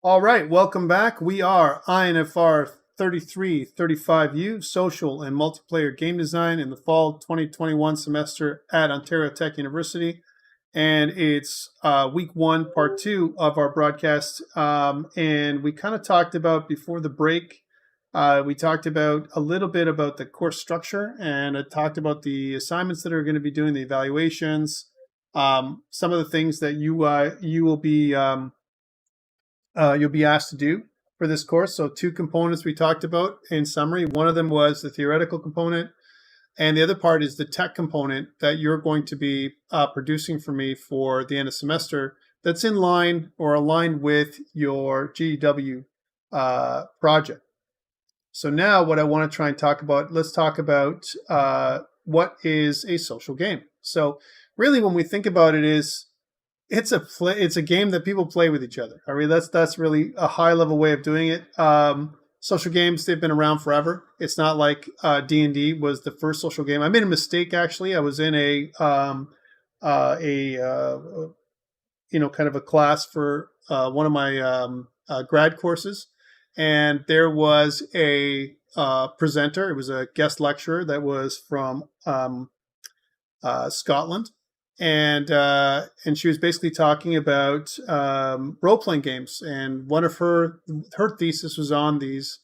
All right, welcome back. We are INFR3335U, Social and Multiplayer Game Design in the fall 2021 semester at Ontario Tech University. And it's week one, part two of our broadcast. And we kind of talked about before the break, we talked about a little bit about the course structure, and I talked about the assignments that are going to be doing, the evaluations, some of the things that you'll be asked to do for this course. So two components we talked about in summary. One of them was the theoretical component, and the other part is the tech component that you're going to be producing for me for the end of semester that's in line or aligned with your GEW project. So now what I want to try and talk about, let's talk about what is a social game. So really when we think about it it's a game that people play with each other. I mean, that's really a high level way of doing it. Social games, they've been around forever. It's not like D&D was the first social game. I made a mistake actually. I was in a kind of a class for one of my grad courses, and there was a presenter. It was a guest lecturer that was from Scotland. And she was basically talking about role-playing games, and one of her thesis was on these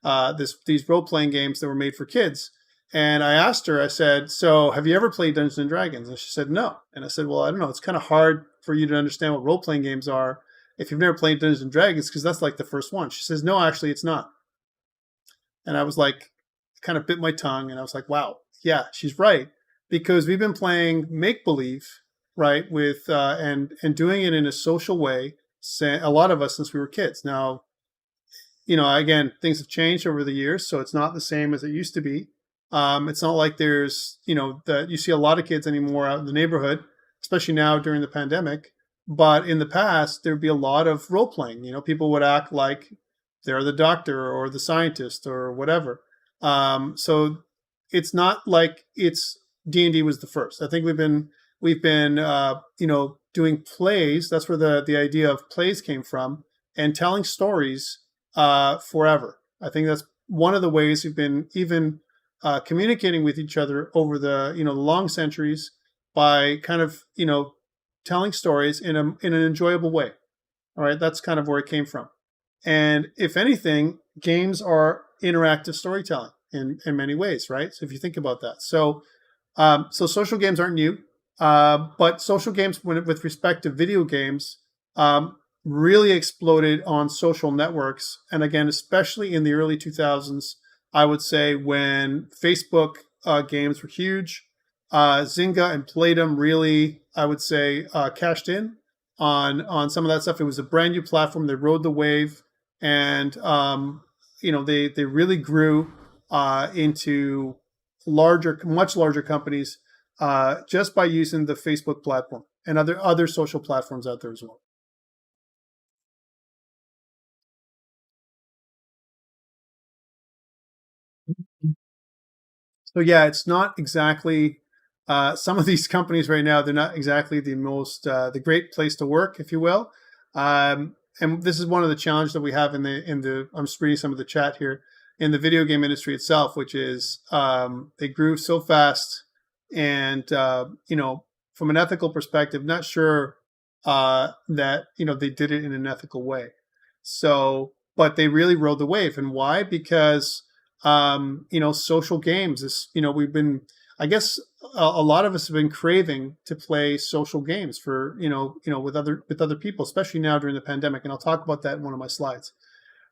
role-playing games that were made for kids. And I asked her, I said, "So have you ever played Dungeons and Dragons?" And she said, "No." And I said, "Well, I don't know. It's kind of hard for you to understand what role-playing games are if you've never played Dungeons and Dragons, because that's like the first one." She says, "No, actually, it's not." And I was like, kind of bit my tongue, and I was like, "Wow, yeah, she's right." Because we've been playing make-believe, right, with and doing it in a social way, a lot of us since we were kids. Now, again, things have changed over the years, so it's not the same as it used to be. It's not like there's, that you see a lot of kids anymore out in the neighborhood, especially now during the pandemic. But in the past, there'd be a lot of role-playing. People would act like they're the doctor or the scientist or whatever. So it's not like D&D was the first. I think we've been doing plays. That's where the idea of plays came from, and telling stories forever. I think that's one of the ways we've been even communicating with each other over the long centuries, by kind of telling stories in an enjoyable way. All right, that's kind of where it came from. And if anything, games are interactive storytelling in many ways, right? So if you think about that, so social games aren't new, but social games, with respect to video games, really exploded on social networks. And again, especially in the early 2000s, I would say, when Facebook games were huge. Zynga and Playdom really, I would say, cashed in on some of that stuff. It was a brand new platform. They rode the wave, and they really grew into much larger companies just by using the Facebook platform and other social platforms out there as well. So yeah, it's not exactly some of these companies right now. They're not exactly the great place to work, if you will. And this is one of the challenges that we have in the. I'm just reading some of the chat here, in the video game industry itself, which is they grew so fast, and from an ethical perspective, not sure that they did it in an ethical way. So, but they really rode the wave, and why? Because social games is we've been, I guess, a lot of us have been craving to play social games for with other people, especially now during the pandemic, and I'll talk about that in one of my slides.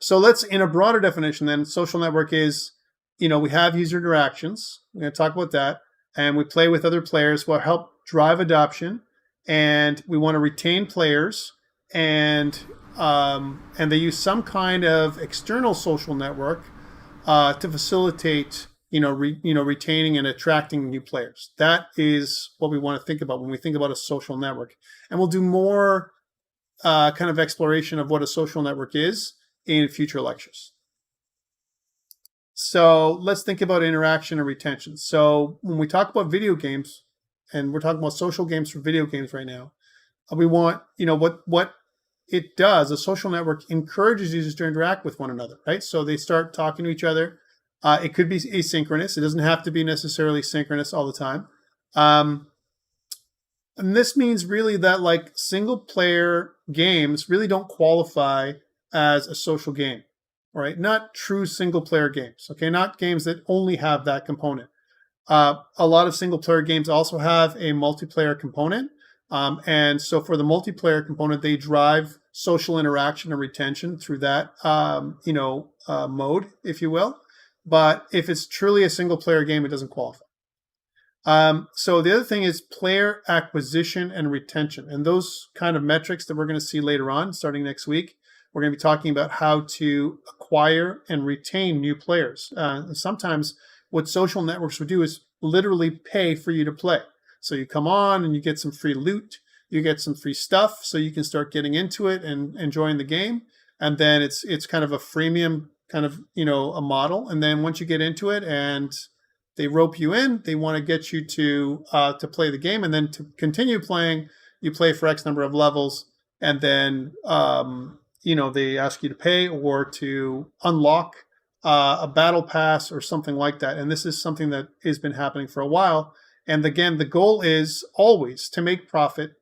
So let's, in a broader definition then, social network is, we have user interactions. We're going to talk about that. And we play with other players who help drive adoption. And we want to retain players. And they use some kind of external social network to facilitate, retaining and attracting new players. That is what we want to think about when we think about a social network. And we'll do more kind of exploration of what a social network is in future lectures. So let's think about interaction and retention. So when we talk about video games, and we're talking about social games for video games right now, we want, what it does, a social network encourages users to interact with one another, right? So they start talking to each other. It could be asynchronous. It doesn't have to be necessarily synchronous all the time. And this means really that like single player games really don't qualify as a social game, right? Not true single player games, okay? Not games that only have that component. A lot of single player games also have a multiplayer component. And so for the multiplayer component, they drive social interaction and retention through that, mode, if you will. But if it's truly a single player game, it doesn't qualify. So the other thing is player acquisition and retention. And those kind of metrics that we're going to see later on, starting next week, we're going to be talking about how to acquire and retain new players. Sometimes what social networks would do is literally pay for you to play. So you come on and you get some free loot, you get some free stuff, so you can start getting into it and enjoying the game. And then it's kind of a freemium kind of, a model. And then once you get into it and they rope you in, they want to get you to play the game, and then to continue playing, you play for X number of levels, and then they ask you to pay or to unlock a battle pass or something like that. And this is something that has been happening for a while. And again, the goal is always to make profit,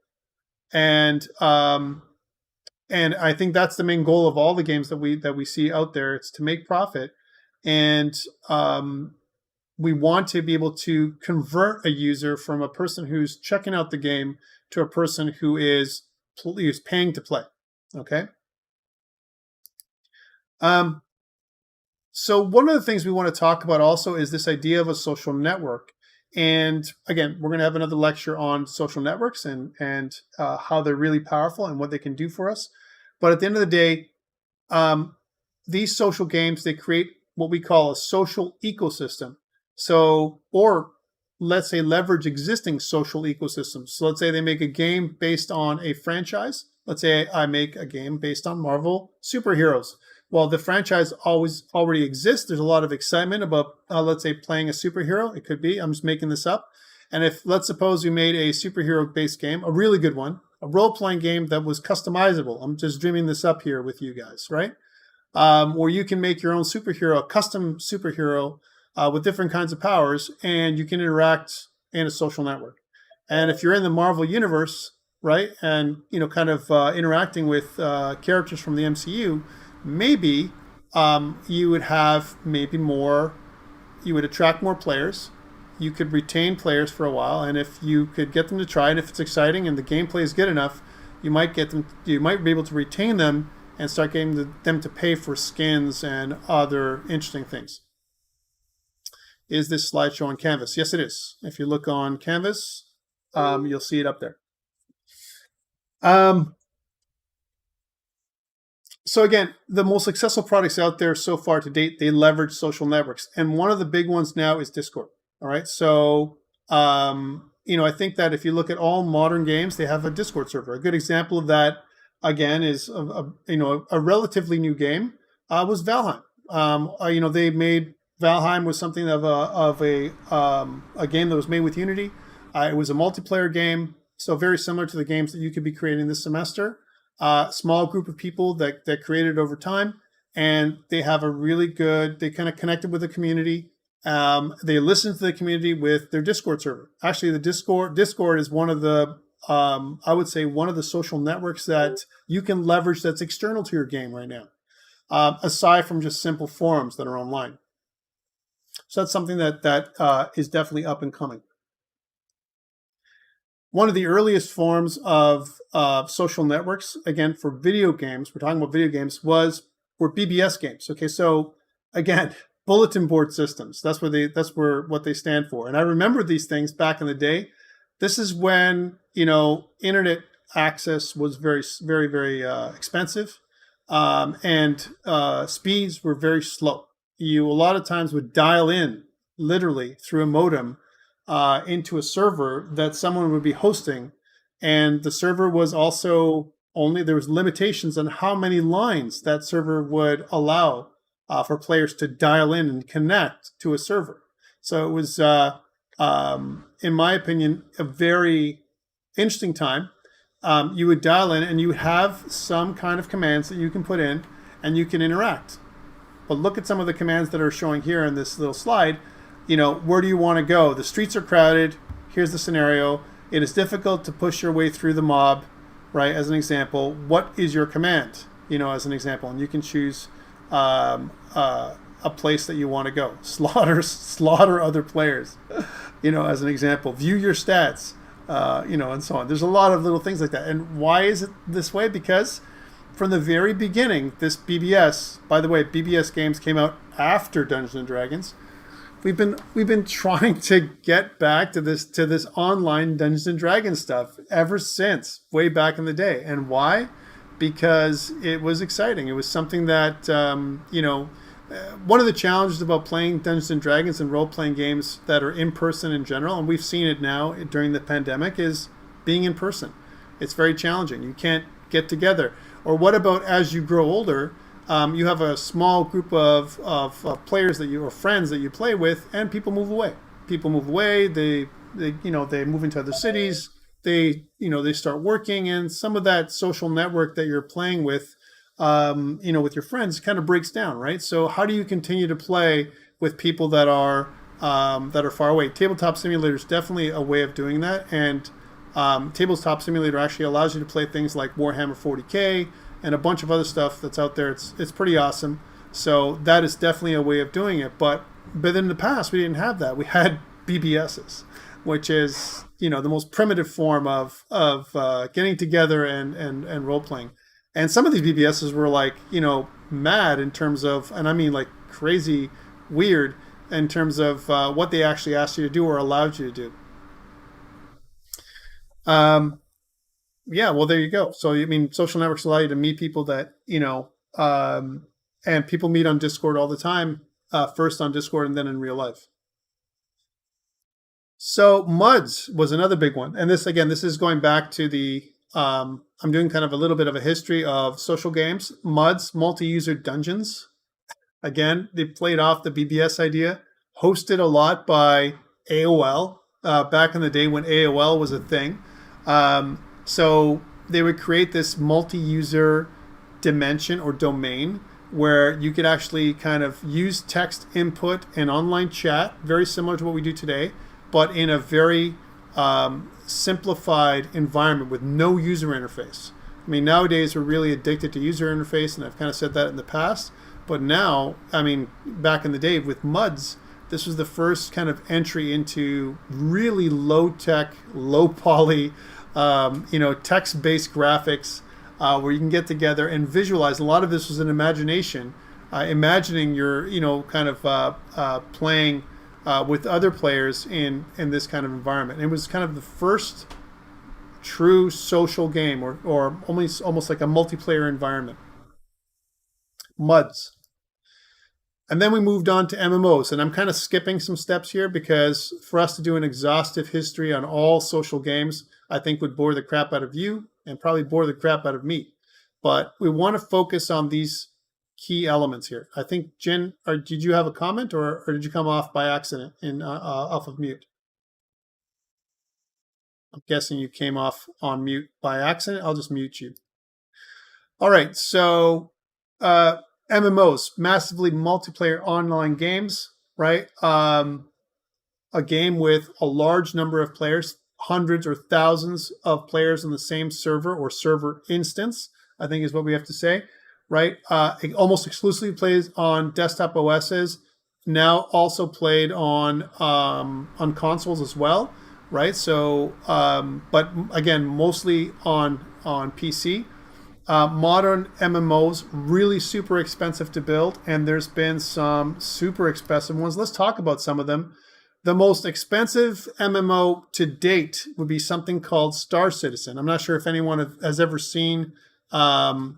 and I think that's the main goal of all the games that we see out there. It's to make profit, and we want to be able to convert a user from a person who's checking out the game to a person who is paying to play. Okay. So one of the things we want to talk about also is this idea of a social network. And again, we're going to have another lecture on social networks and how they're really powerful and what they can do for us. But at the end of the day, these social games, they create what we call a social ecosystem. So, or let's say leverage existing social ecosystems. So let's say they make a game based on a franchise. Let's say I make a game based on Marvel superheroes. Well, the franchise already exists. There's a lot of excitement about, let's say, playing a superhero. It could be, I'm just making this up. And if, let's suppose we made a superhero-based game, a really good one, a role-playing game that was customizable. I'm just dreaming this up here with you guys, right? Where you can make your own superhero, a custom superhero with different kinds of powers, and you can interact in a social network. And if you're in the Marvel universe, right, and kind of interacting with characters from the MCU, maybe you would have you would attract more players. You could retain players for a while, and if you could get them to try, and if it's exciting and the gameplay is good enough, you might be able to retain them and start getting them to pay for skins and other interesting things. Is this slideshow on Canvas? Yes, it is. If you look on Canvas, you'll see it up there. So again, the most successful products out there so far to date, they leverage social networks. And one of the big ones now is Discord. All right. So, I think that if you look at all modern games, they have a Discord server. A good example of that, again, is a relatively new game was Valheim. They made Valheim was something of a game that was made with Unity. It was a multiplayer game, so very similar to the games that you could be creating this semester. Small group of people that created over time, and they have a really good, they kind of connected with the community. They listen to the community with their Discord server. Actually, the Discord is one of the, I would say one of the social networks that you can leverage that's external to your game right now, aside from just simple forums that are online. So that's something that is definitely up and coming. One of the earliest forms of social networks, again, for video games, we're talking about video games, were BBS games. Okay, so again, bulletin board systems. That's what they stand for. And I remember these things back in the day. This is when internet access was very, very, very expensive, and speeds were very slow. You a lot of times would dial in literally through a modem into a server that someone would be hosting, and the server was also there was limitations on how many lines that server would allow for players to dial in and connect to a server. So it was, in my opinion, a very interesting time. you would dial in and you have some kind of commands that you can put in and you can interact. But look at some of the commands that are showing here in this little slide. Where do you want to go? The streets are crowded. Here's the scenario. It is difficult to push your way through the mob, right? As an example, what is your command? As an example, and you can choose a place that you want to go. Slaughter other players, as an example. View your stats, and so on. There's a lot of little things like that. And why is it this way? Because from the very beginning, this BBS, by the way, BBS Games came out after Dungeons and Dragons. We've been trying to get back to this online Dungeons and Dragons stuff ever since way back in the day. And why? Because it was exciting. It was something that one of the challenges about playing Dungeons and Dragons and role-playing games that are in person in general, and we've seen it now during the pandemic, is being in person. It's very challenging. You can't get together. Or what about as you grow older? You have a small group of players or friends that you play with, and people move away. They move into other cities. They start working, and some of that social network that you're playing with, with your friends, kind of breaks down, right? So how do you continue to play with people that are far away? Tabletop Simulator is definitely a way of doing that, and Tabletop Simulator actually allows you to play things like Warhammer 40K and a bunch of other stuff that's out there. It's pretty awesome. So that is definitely a way of doing it. But in the past, we didn't have that. We had BBSs, which is the most primitive form of getting together and role playing. And some of these BBSs were like mad in terms of, and I mean like crazy weird in terms of what they actually asked you to do or allowed you to do. Yeah, well, there you go. So, social networks allow you to meet people that, and people meet on Discord all the time, first on Discord and then in real life. So MUDs was another big one. And this is going back to the, I'm doing kind of a little bit of a history of social games. MUDs, multi-user dungeons. Again, they played off the BBS idea, hosted a lot by AOL, back in the day when AOL was a thing. So they would create this multi-user dimension or domain where you could actually kind of use text input and online chat, very similar to what we do today, but in a very simplified environment with no user interface. Nowadays we're really addicted to user interface, and I've kind of said that in the past. But now, back in the day with MUDs, this was the first kind of entry into really low-tech, low-poly, text-based graphics where you can get together and visualize. A lot of this was an imagination, imagining you're, kind of playing with other players in this kind of environment. And it was kind of the first true social game or almost like a multiplayer environment. MUDs. And then we moved on to MMOs. And I'm kind of skipping some steps here because for us to do an exhaustive history on all social games, I think would bore the crap out of you and probably bore the crap out of me. But we want to focus on these key elements here. I think, Jen, did you have a comment or did you come off by accident off of mute? I'm guessing you came off on mute by accident. I'll just mute you. All right, so MMOs, massively multiplayer online games, right? A game with a large number of players, hundreds or thousands of players on the same server or server instance, I think is what we have to say, right? It almost exclusively plays on desktop OSs, now also played on consoles as well, right? So, but again, mostly on PC. Modern MMOs, really super expensive to build, and there's been some super expensive ones. Let's talk about some of them. The most expensive MMO to date would be something called Star Citizen. I'm not sure if anyone has ever seen, Star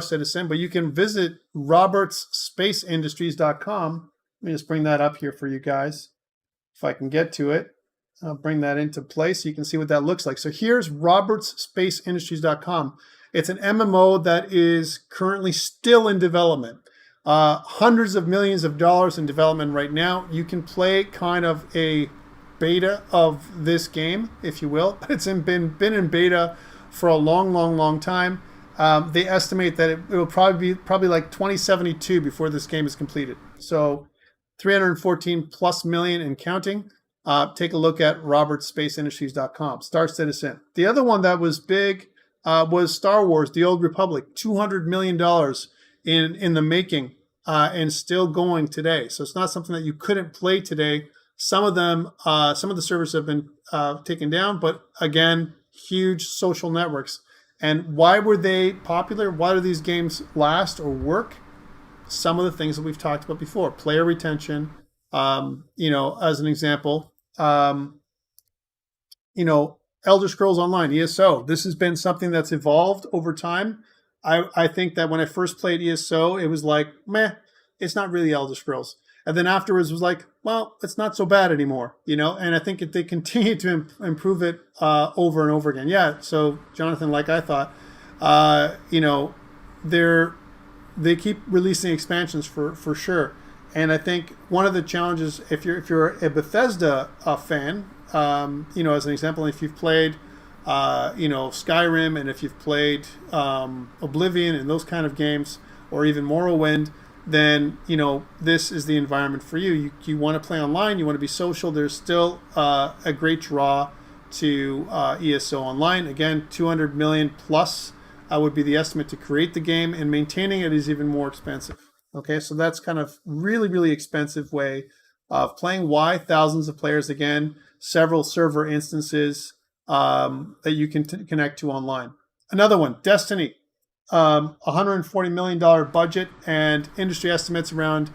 Citizen, but you can visit robertsspaceindustries.com. Let me just bring that up here for you guys. If I can get to it, I'll bring that into place so you can see what that looks like. So here's robertsspaceindustries.com. It's an MMO that is currently still in development. Hundreds of millions of dollars in development right now. You can play kind of a beta of this game, if you will. It's been in beta for a long time. They estimate that it will probably be like 2072 before this game is completed. So 314 plus million and counting. Take a look at robertspaceindustries.com. Star Citizen. The other one that was big was Star Wars: The Old Republic. $200 million in the making, and still going today. So it's not something that you couldn't play today. Some of them, some of the servers have been taken down, but again, huge social networks. And why were they popular? Why do these games last or work? Some of the things that we've talked about before: player retention. As an example, Elder Scrolls Online, ESO. This has been something that's evolved over time. I think that when I first played ESO, it was like, meh, it's not really Elder Scrolls. And then afterwards it was like, well, it's not so bad anymore, and I think they continue to improve it over and over again. Yeah, so Jonathan, like I thought, they keep releasing expansions for sure. And I think one of the challenges, if you're a Bethesda fan, as an example, if you've played Skyrim, and if you've played Oblivion and those kind of games, or even Morrowind, then this is the environment for you. You want to play online, you want to be social. There's still a great draw to ESO Online. Again, 200 million plus would be the estimate to create the game, and maintaining it is even more expensive. Okay, so that's kind of really expensive way of playing. Why? Thousands of players, again, several server instances that you can connect to online. Another one, Destiny, $140 million budget, and industry estimates around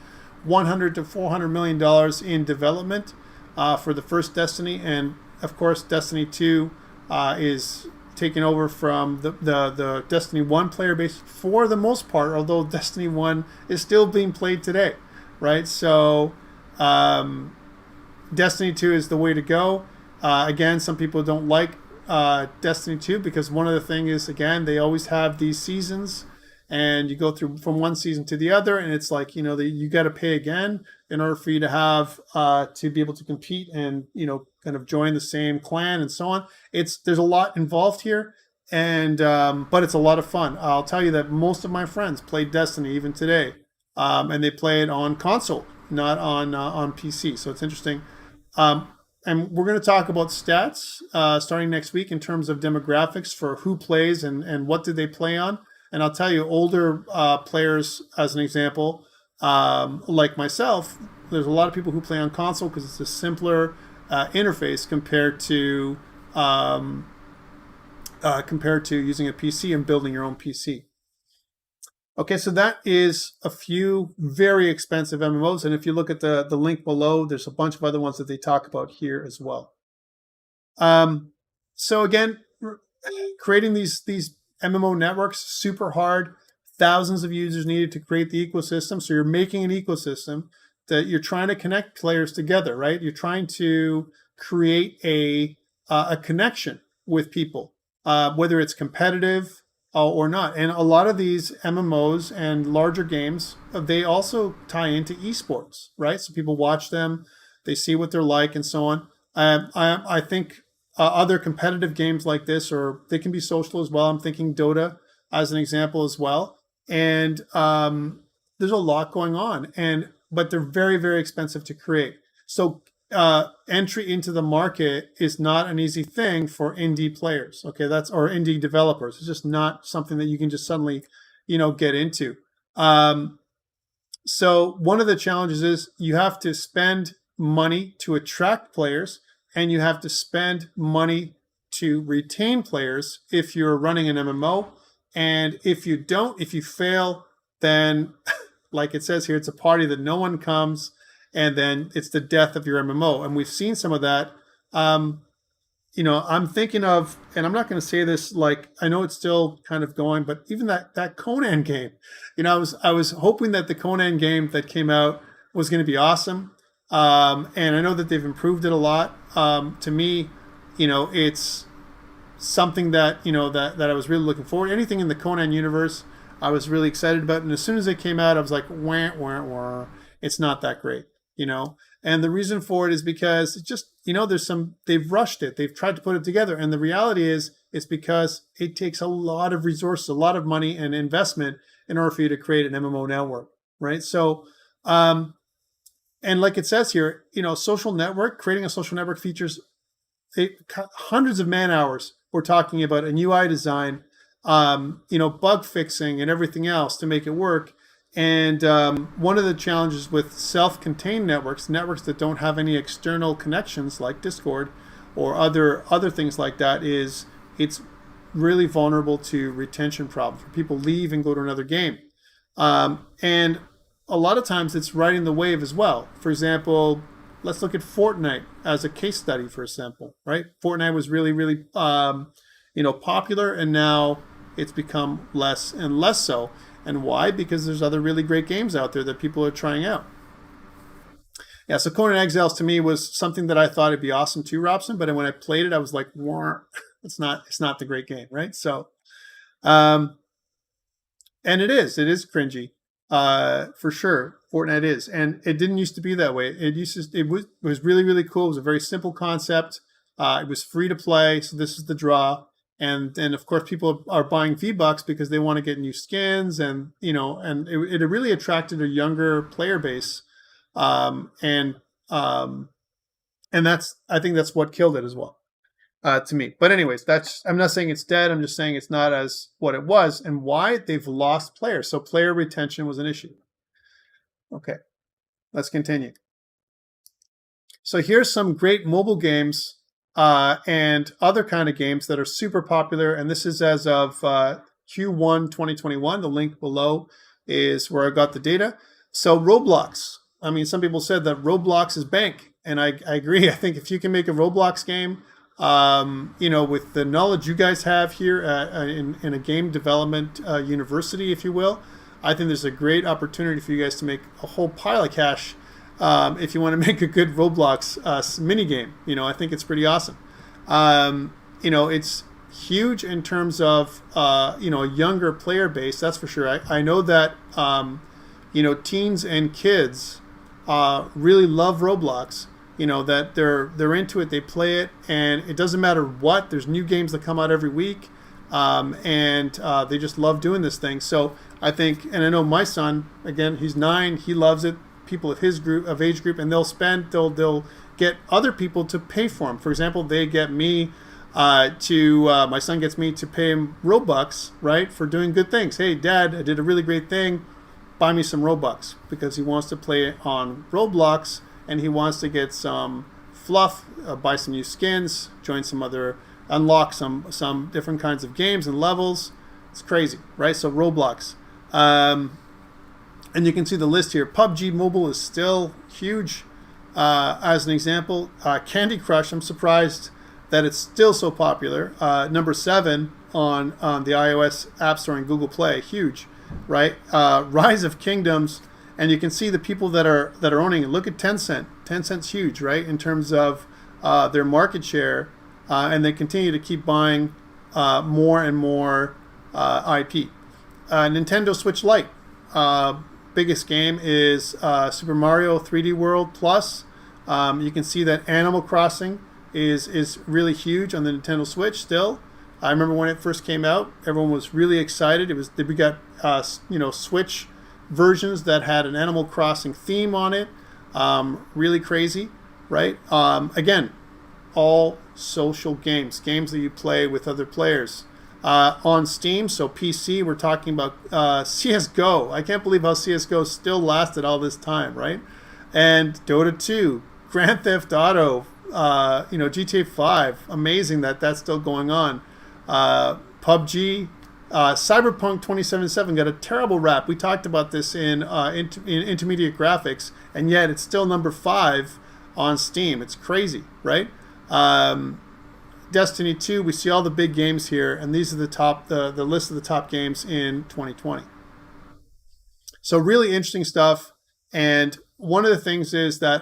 $100 to $400 million in development for the first Destiny. And of course, Destiny 2 is taken over from the Destiny 1 player base for the most part, although Destiny 1 is still being played today, right? So Destiny 2 is the way to go. Again, some people don't like Destiny 2 because one of the things is, again, they always have these seasons, and you go through from one season to the other, and it's like, you got to pay again in order for you to have to be able to compete and kind of join the same clan and so on. There's a lot involved here, and but it's a lot of fun. I'll tell you that most of my friends play Destiny even today, and they play it on console, not on PC. So it's interesting. And we're going to talk about stats starting next week in terms of demographics for who plays and what do they play on. And I'll tell you, older players, as an example, like myself, there's a lot of people who play on console because it's a simpler interface compared to using a PC and building your own PC. Okay, so that is a few very expensive MMOs, and if you look at the link below, there's a bunch of other ones that they talk about here as well. So again, creating these MMO networks, super hard. Thousands of users needed to create the ecosystem. So you're making an ecosystem that you're trying to connect players together, right? You're trying to create a connection with people, whether it's competitive or not. And a lot of these MMOs and larger games, they also tie into esports, right? So people watch them, they see what they're like, and so on. I think other competitive games like this, or they can be social as well. I'm thinking Dota as an example as well. And there's a lot going on, but they're very expensive to create. So entry into the market is not an easy thing for indie players. Okay, or indie developers. It's just not something that you can just suddenly, get into. So one of the challenges is you have to spend money to attract players, and you have to spend money to retain players if you're running an MMO. And if you fail, then like it says here, it's a party that no one comes, and then it's the death of your MMO. And we've seen some of that. I'm thinking of, and I'm not going to say this, like, I know it's still kind of going, but even that Conan game, I was hoping that the Conan game that came out was going to be awesome. And I know that they've improved it a lot. To me, it's something that, that I was really looking forward to. Anything in the Conan universe, I was really excited about. And as soon as it came out, I was like, wah, wah, wah. It's not that great, And the reason for it is because they've rushed it. They've tried to put it together. And the reality is it's because it takes a lot of resources, a lot of money and investment in order for you to create an MMO network, right? So, and like it says here, creating a social network features hundreds of man hours. We're talking about an UI design, bug fixing and everything else to make it work. And one of the challenges with self-contained networks that don't have any external connections like Discord or other things like that, is it's really vulnerable to retention problems. People leave and go to another game. And a lot of times it's riding the wave as well. For example, let's look at Fortnite as a case study, for example, right? Fortnite was really, really, popular, and now it's become less and less so. And why? Because there's other really great games out there that people are trying out. Yeah, so Conan Exiles to me was something that I thought it'd be awesome too, Robson. But when I played it, I was like, "Wah, it's not the great game," right? So, and it is cringy, for sure. Fortnite is, and it didn't used to be that way. It was really, really cool. It was a very simple concept. It was free to play, so this is the draw. And of course, people are buying V-Bucks because they want to get new skins, and it really attracted a younger player base, and I think that's what killed it as well, to me. But anyways, I'm not saying it's dead. I'm just saying it's not as what it was, and why they've lost players. So player retention was an issue. Okay, let's continue. So here's some great mobile games. And other kind of games that are super popular. And this is as of Q1 2021. The link below is where I got the data. So Roblox. I mean, some people said that Roblox is bank. And I agree. I think if you can make a Roblox game, with the knowledge you guys have here in a game development university, if you will, I think there's a great opportunity for you guys to make a whole pile of cash. If you want to make a good Roblox mini game, I think it's pretty awesome. It's huge in terms of a younger player base, that's for sure. I know that teens and kids really love Roblox. That they're into it, they play it, and it doesn't matter what. There's new games that come out every week, and they just love doing this thing. So I think, and I know my son, again, he's 9, he loves it. People of his age group, and they'll get other people to pay for them. For example, they get me my son gets me to pay him Robux, right, for doing good things. Hey, Dad, I did a really great thing. Buy me some Robux, because he wants to play on Roblox and he wants to get some fluff, buy some new skins, unlock some different kinds of games and levels. It's crazy, right? So Roblox. And you can see the list here. PUBG Mobile is still huge. As an example, Candy Crush, I'm surprised that it's still so popular. Number 7 on the iOS App Store and Google Play, huge, right? Rise of Kingdoms, and you can see the people that are owning it. Look at Tencent. Tencent's huge, right, in terms of their market share, and they continue to keep buying more and more IP. Nintendo Switch Lite. Biggest game is Super Mario 3D World Plus. You can see that Animal Crossing is really huge on the Nintendo Switch still. I remember when it first came out, everyone was really excited. We got Switch versions that had an Animal Crossing theme on it. Really crazy, right? Again, all social games that you play with other players. On Steam, so PC, we're talking about CSGO. I can't believe how CSGO still lasted all this time, right? And Dota 2, Grand Theft Auto, GTA 5. Amazing that that's still going on. PUBG, Cyberpunk 2077 got a terrible rap. We talked about this in intermediate graphics, and yet it's still number 5 on Steam. It's crazy, right? Destiny 2, we see all the big games here, and these are the list of the top games in 2020. So really interesting stuff. And one of the things is that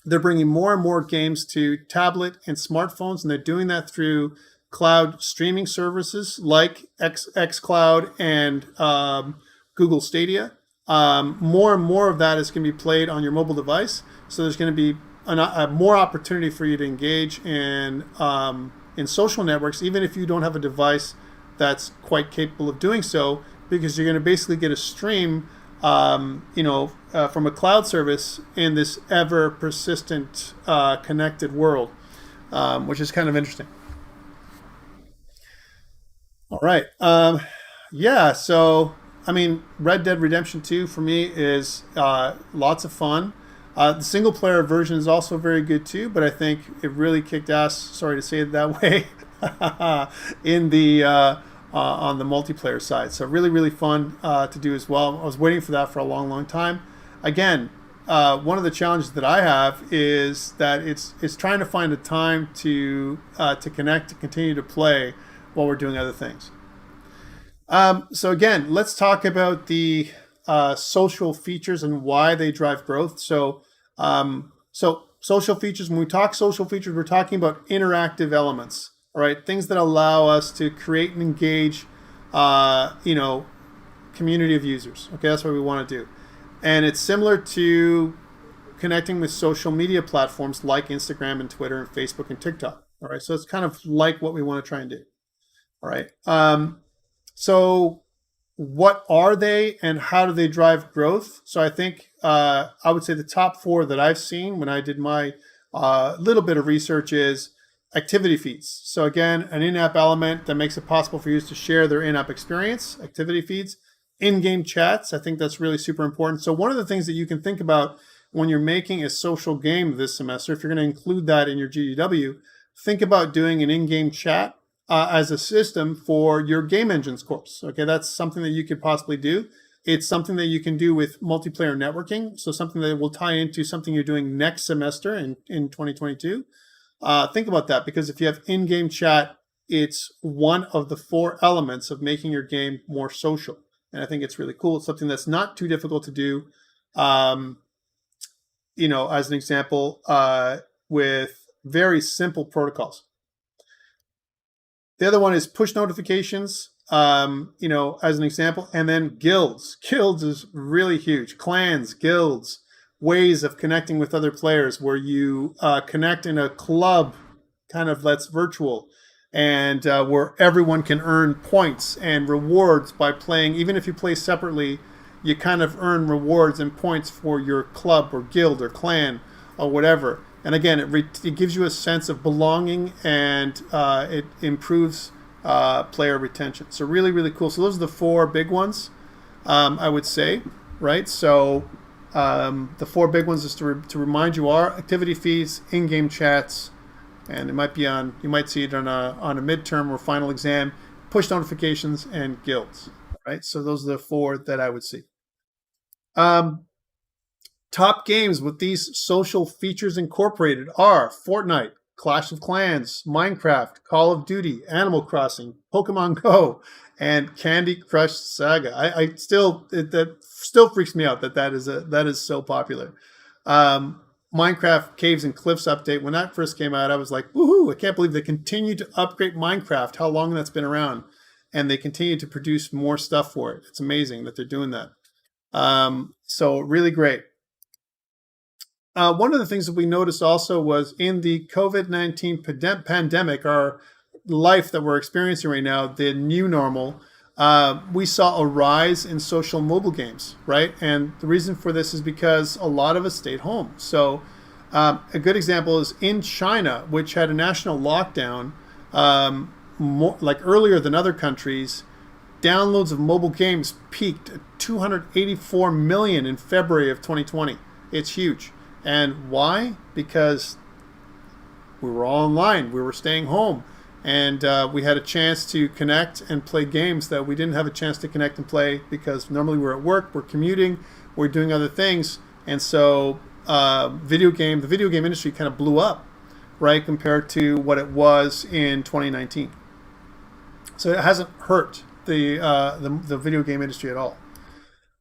they're bringing more and more games to tablet and smartphones, and they're doing that through cloud streaming services like xCloud and Google Stadia. More and more of that is going to be played on your mobile device. So there's going to be more opportunity for you to engage in social networks, even if you don't have a device that's quite capable of doing so, because you're going to basically get a stream, from a cloud service in this ever persistent connected world, which is kind of interesting. All right. Yeah. So, I mean, Red Dead Redemption 2 for me is lots of fun. The single player version is also very good too, but I think it really kicked ass. Sorry to say it that way. In the on the multiplayer side, so really really fun to do as well. I was waiting for that for a long long time. Again, one of the challenges that I have is that it's trying to find a time to connect, to continue to play while we're doing other things. So again, let's talk about the social features and why they drive growth. So social features, when we talk social features, we're talking about interactive elements, all right? Things that allow us to create and engage, community of users. Okay, that's what we want to do. And it's similar to connecting with social media platforms like Instagram and Twitter and Facebook and TikTok. All right, so it's kind of like what we want to try and do. All right. So what are they and how do they drive growth? So I think I would say the top four that I've seen when I did my little bit of research is activity feeds. So again, an in-app element that makes it possible for users to share their in-app experience, activity feeds, in-game chats. I think that's really super important. So one of the things that you can think about when you're making a social game this semester, if you're going to include that in your GDW, think about doing an in-game chat as a system for your game engines course. Okay, that's something that you could possibly do. It's something that you can do with multiplayer networking. So something that will tie into something you're doing next semester in 2022. Think about that, because if you have in-game chat, it's one of the four elements of making your game more social. And I think it's really cool. It's something that's not too difficult to do. As an example, with very simple protocols. The other one is push notifications, as an example, and then guilds. Guilds is really huge. Clans, guilds, ways of connecting with other players where you connect in a club, kind of that's virtual, and where everyone can earn points and rewards by playing. Even if you play separately, you kind of earn rewards and points for your club or guild or clan or whatever. And again, it gives you a sense of belonging, and it improves player retention. So really, really cool. So those are the four big ones, I would say, right? So the four big ones, is to remind you, are activity feeds, in-game chats, and it might be you might see it on a midterm or final exam, push notifications, and guilds, right? So those are the four that I would see. Top games with these social features incorporated are Fortnite, Clash of Clans, Minecraft, Call of Duty, Animal Crossing, Pokemon Go, and Candy Crush Saga. That still freaks me out that is so popular. Minecraft Caves and Cliffs update, when that first came out, I was like, woohoo, I can't believe they continue to upgrade Minecraft, how long that's been around, and they continue to produce more stuff for it. It's amazing that they're doing that. So really great. One of the things that we noticed also was in the COVID-19 pandemic, our life that we're experiencing right now, the new normal, we saw a rise in social mobile games, right? And the reason for this is because a lot of us stayed home. So a good example is in China, which had a national lockdown earlier than other countries. Downloads of mobile games peaked at 284 million in February of 2020. It's huge. And why? Because we were all online. We were staying home. And we had a chance to connect and play games that we didn't have a chance to connect and play because normally we're at work, we're commuting, we're doing other things. And so the video game industry kind of blew up, right, compared to what it was in 2019. So it hasn't hurt the video game industry at all.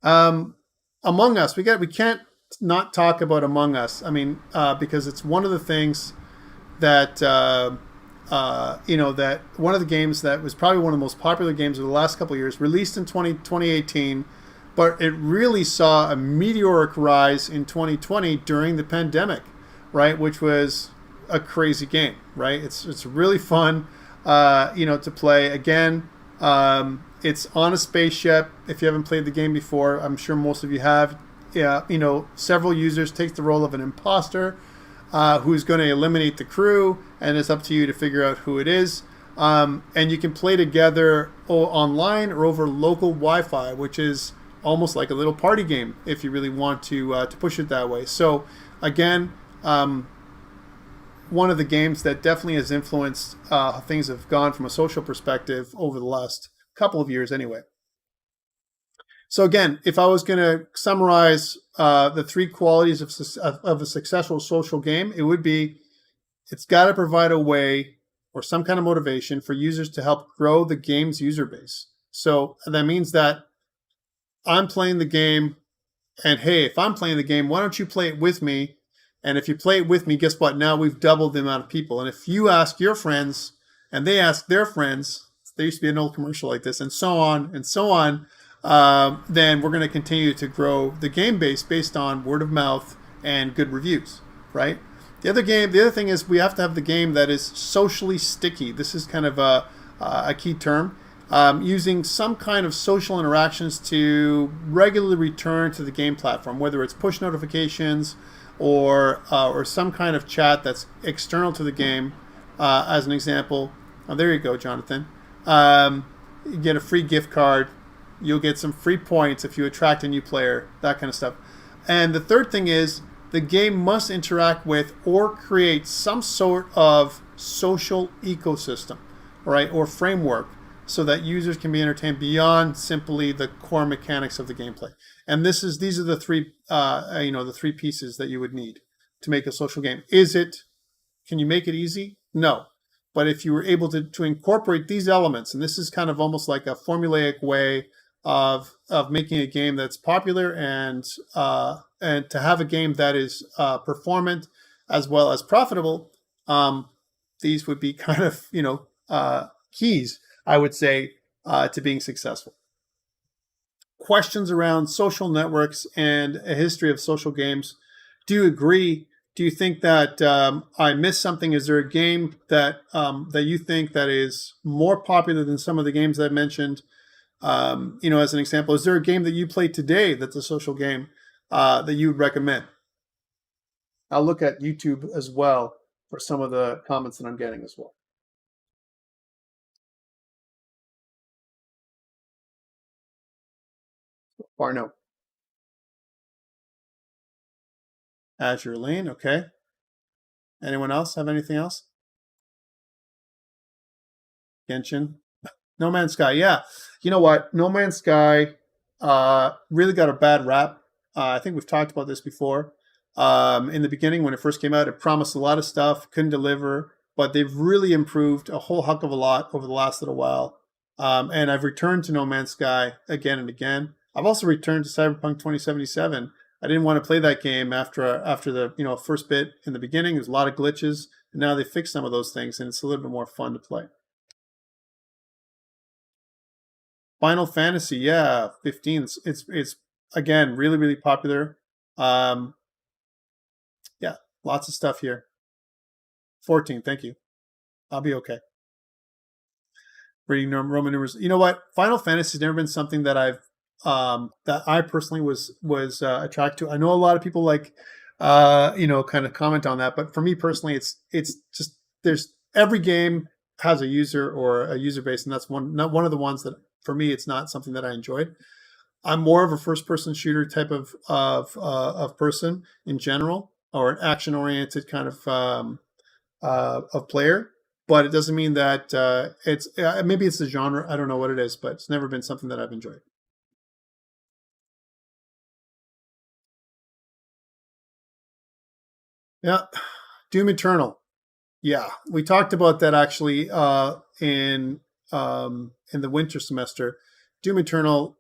Among Us, we can't not talk about Among Us. I mean, because it's one of the things that that one of the games that was probably one of the most popular games of the last couple of years, released in 2018, but it really saw a meteoric rise in 2020 during the pandemic, right? Which was a crazy game, right? It's really fun, to play. Again, it's on a spaceship. If you haven't played the game before, I'm sure most of you have. Yeah, several users take the role of an imposter who's going to eliminate the crew, and it's up to you to figure out who it is. And you can play together online or over local Wi-Fi, which is almost like a little party game if you really want to push it that way. So again, one of the games that definitely has influenced how things have gone from a social perspective over the last couple of years anyway. So again, if I was going to summarize the three qualities of a successful social game, it would be it's got to provide a way or some kind of motivation for users to help grow the game's user base. So that means that I'm playing the game, and hey, if I'm playing the game, why don't you play it with me? And if you play it with me, guess what? Now we've doubled the amount of people. And if you ask your friends and they ask their friends, there used to be an old commercial like this, and so on and so on, then we're going to continue to grow the game base based on word of mouth and good reviews, right? The other thing is we have to have the game that is socially sticky. This is kind of a key term. Using some kind of social interactions to regularly return to the game platform, whether it's push notifications or some kind of chat that's external to the game. As an example, there you go, Jonathan. You get a free gift card. You'll get some free points if you attract a new player, that kind of stuff. And the third thing is the game must interact with or create some sort of social ecosystem, right, or framework, so that users can be entertained beyond simply the core mechanics of the gameplay. And these are the three pieces that you would need to make a social game. Can you make it easy? No. But if you were able to incorporate these elements, and this is kind of almost like a formulaic way of making a game that's popular and to have a game that is performant as well as profitable, these would be kind of keys, I would say, to being successful. Questions around social networks and a history of social games. Do you agree? Do you think that I missed something? Is there a game that you think that is more popular than some of the games I mentioned? As an example, is there a game that you play today that's a social game that you would recommend? I'll look at YouTube as well for some of the comments that I'm getting as well. Or no. Azure Lane, okay. Anyone else have anything else? Genshin? No Man's Sky, yeah. You know what? No Man's Sky really got a bad rap. I think we've talked about this before. In the beginning, when it first came out, it promised a lot of stuff, couldn't deliver, but they've really improved a whole heck of a lot over the last little while. And I've returned to No Man's Sky again and again. I've also returned to Cyberpunk 2077. I didn't want to play that game after the first bit in the beginning. There's a lot of glitches, and now they fixed some of those things, and it's a little bit more fun to play. Final Fantasy, yeah, 15. It's again really really popular. Yeah, lots of stuff here. 14, thank you. I'll be okay. Reading Roman numerals. You know what? Final Fantasy has never been something that that I personally was attracted to. I know a lot of people kind of comment on that, but for me personally, it's just there's every game has a user or a user base, and that's not one of the ones that for me it's not something that I enjoyed. I'm more of a first-person shooter type of person in general, or an action-oriented kind of player. But it doesn't mean that it's maybe it's the genre. I don't know what it is, but it's never been something that I've enjoyed. Yeah, Doom Eternal. Yeah, we talked about that actually in the winter semester. Doom Eternal,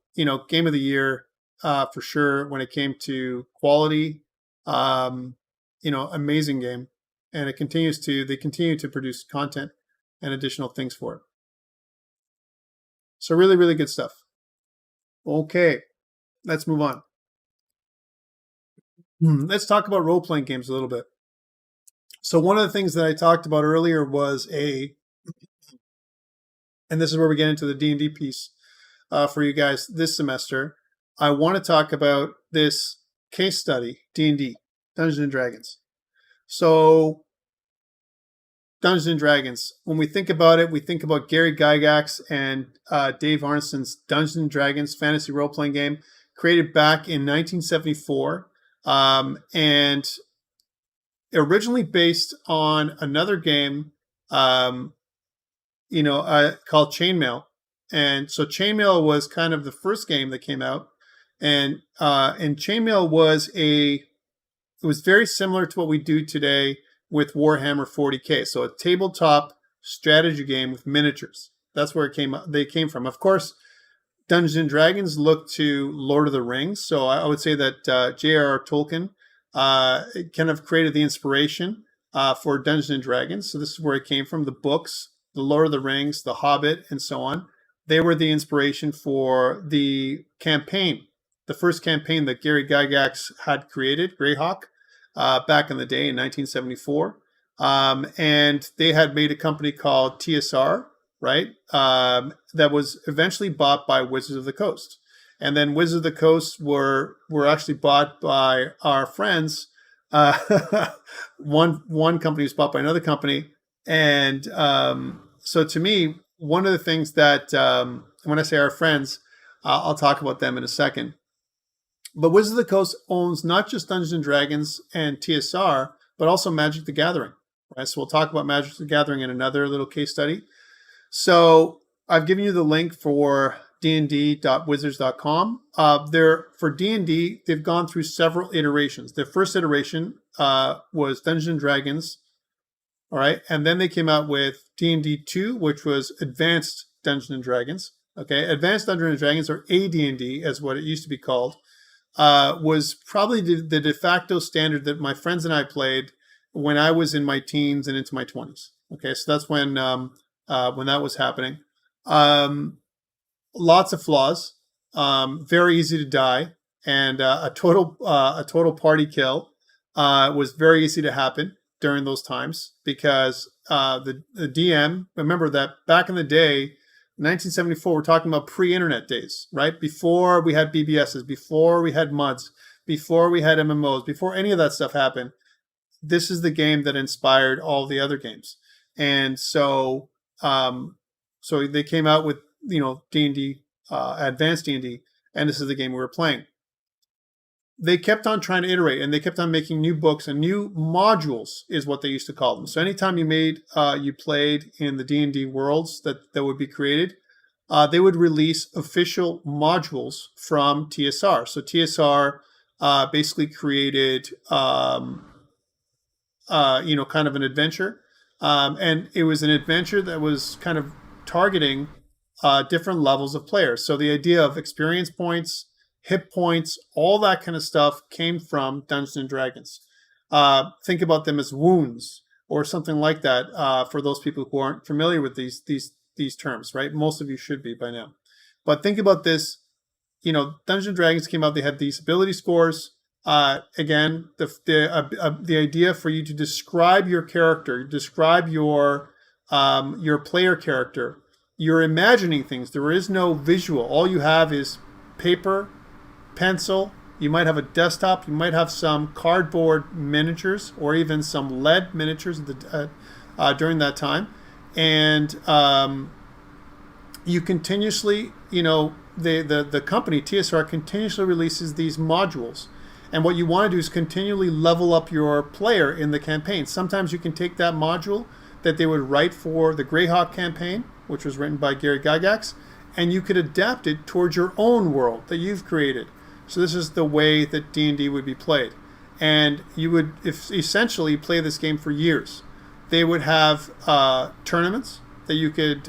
game of the year for sure when it came to quality. Amazing game, and they continue to produce content and additional things for it. So really, really good stuff. Okay, let's move on. Let's talk about role playing games a little bit. So one of the things that I talked about earlier was and this is where we get into the D&D piece for you guys this semester. I want to talk about this case study, D&D, Dungeons and Dragons. So Dungeons and Dragons, when we think about it, we think about Gary Gygax and Dave Arneson's Dungeons and Dragons fantasy role-playing game, created back in 1974, and originally based on another game, called Chainmail. And so Chainmail was kind of the first game that came out, and Chainmail was very similar to what we do today with Warhammer 40K. So a tabletop strategy game with miniatures. That's where they came from. Of course, Dungeons and Dragons look to Lord of the Rings. So I would say that J.R.R. Tolkien kind of created the inspiration for Dungeons and Dragons. So this is where it came from. The books, the Lord of the Rings, the Hobbit, and so on. They were the inspiration for the campaign, the first campaign that Gary Gygax had created, Greyhawk, back in the day in 1974. And they had made a company called TSR, right? That was eventually bought by Wizards of the Coast. And then Wizards of the Coast were actually bought by our friends. One company was bought by another company. And so to me, one of the things that, when I say our friends, I'll talk about them in a second. But Wizards of the Coast owns not just Dungeons and Dragons and TSR, but also Magic the Gathering. Right? So we'll talk about Magic the Gathering in another little case study. So I've given you the link for dnd.wizards.com. For D&D, they've gone through several iterations. The first iteration was Dungeons and Dragons. All right. And then they came out with D&D 2, which was Advanced Dungeons and Dragons. Okay. Advanced Dungeons and Dragons, or AD&D, as what it used to be called, was probably the de facto standard that my friends and I played when I was in my teens and into my 20s. Okay. So that's when that was happening. Lots of flaws, very easy to die, and a total party kill was very easy to happen during those times because the DM, remember that back in the day, 1974, we're talking about pre-internet days, right? Before we had BBSs, before we had MUDs, before we had MMOs, before any of that stuff happened. This is the game that inspired all the other games. And so they came out with, D&D, Advanced D&D, and this is the game we were playing. They kept on trying to iterate, and they kept on making new books and new modules, is what they used to call them. So anytime you played in the D&D worlds that would be created, they would release official modules from TSR. So TSR basically created, kind of an adventure, and it was an adventure that was kind of targeting different levels of players. So the idea of experience points, hit points, all that kind of stuff came from Dungeons and Dragons. Think about them as wounds or something like that for those people who aren't familiar with these terms, right? Most of you should be by now. But think about this. Dungeons and Dragons came out. They had these ability scores. Again, the idea for you to describe your character, describe your player character. You're imagining things. There is no visual. All you have is paper, pencil. You might have a desktop. You might have some cardboard miniatures or even some lead miniatures during that time. And you continuously, the company, TSR, continuously releases these modules. And what you want to do is continually level up your player in the campaign. Sometimes you can take that module that they would write for the Greyhawk campaign, which was written by Gary Gygax, and you could adapt it towards your own world that you've created. So this is the way that D&D would be played. And you would essentially play this game for years. They would have tournaments that you could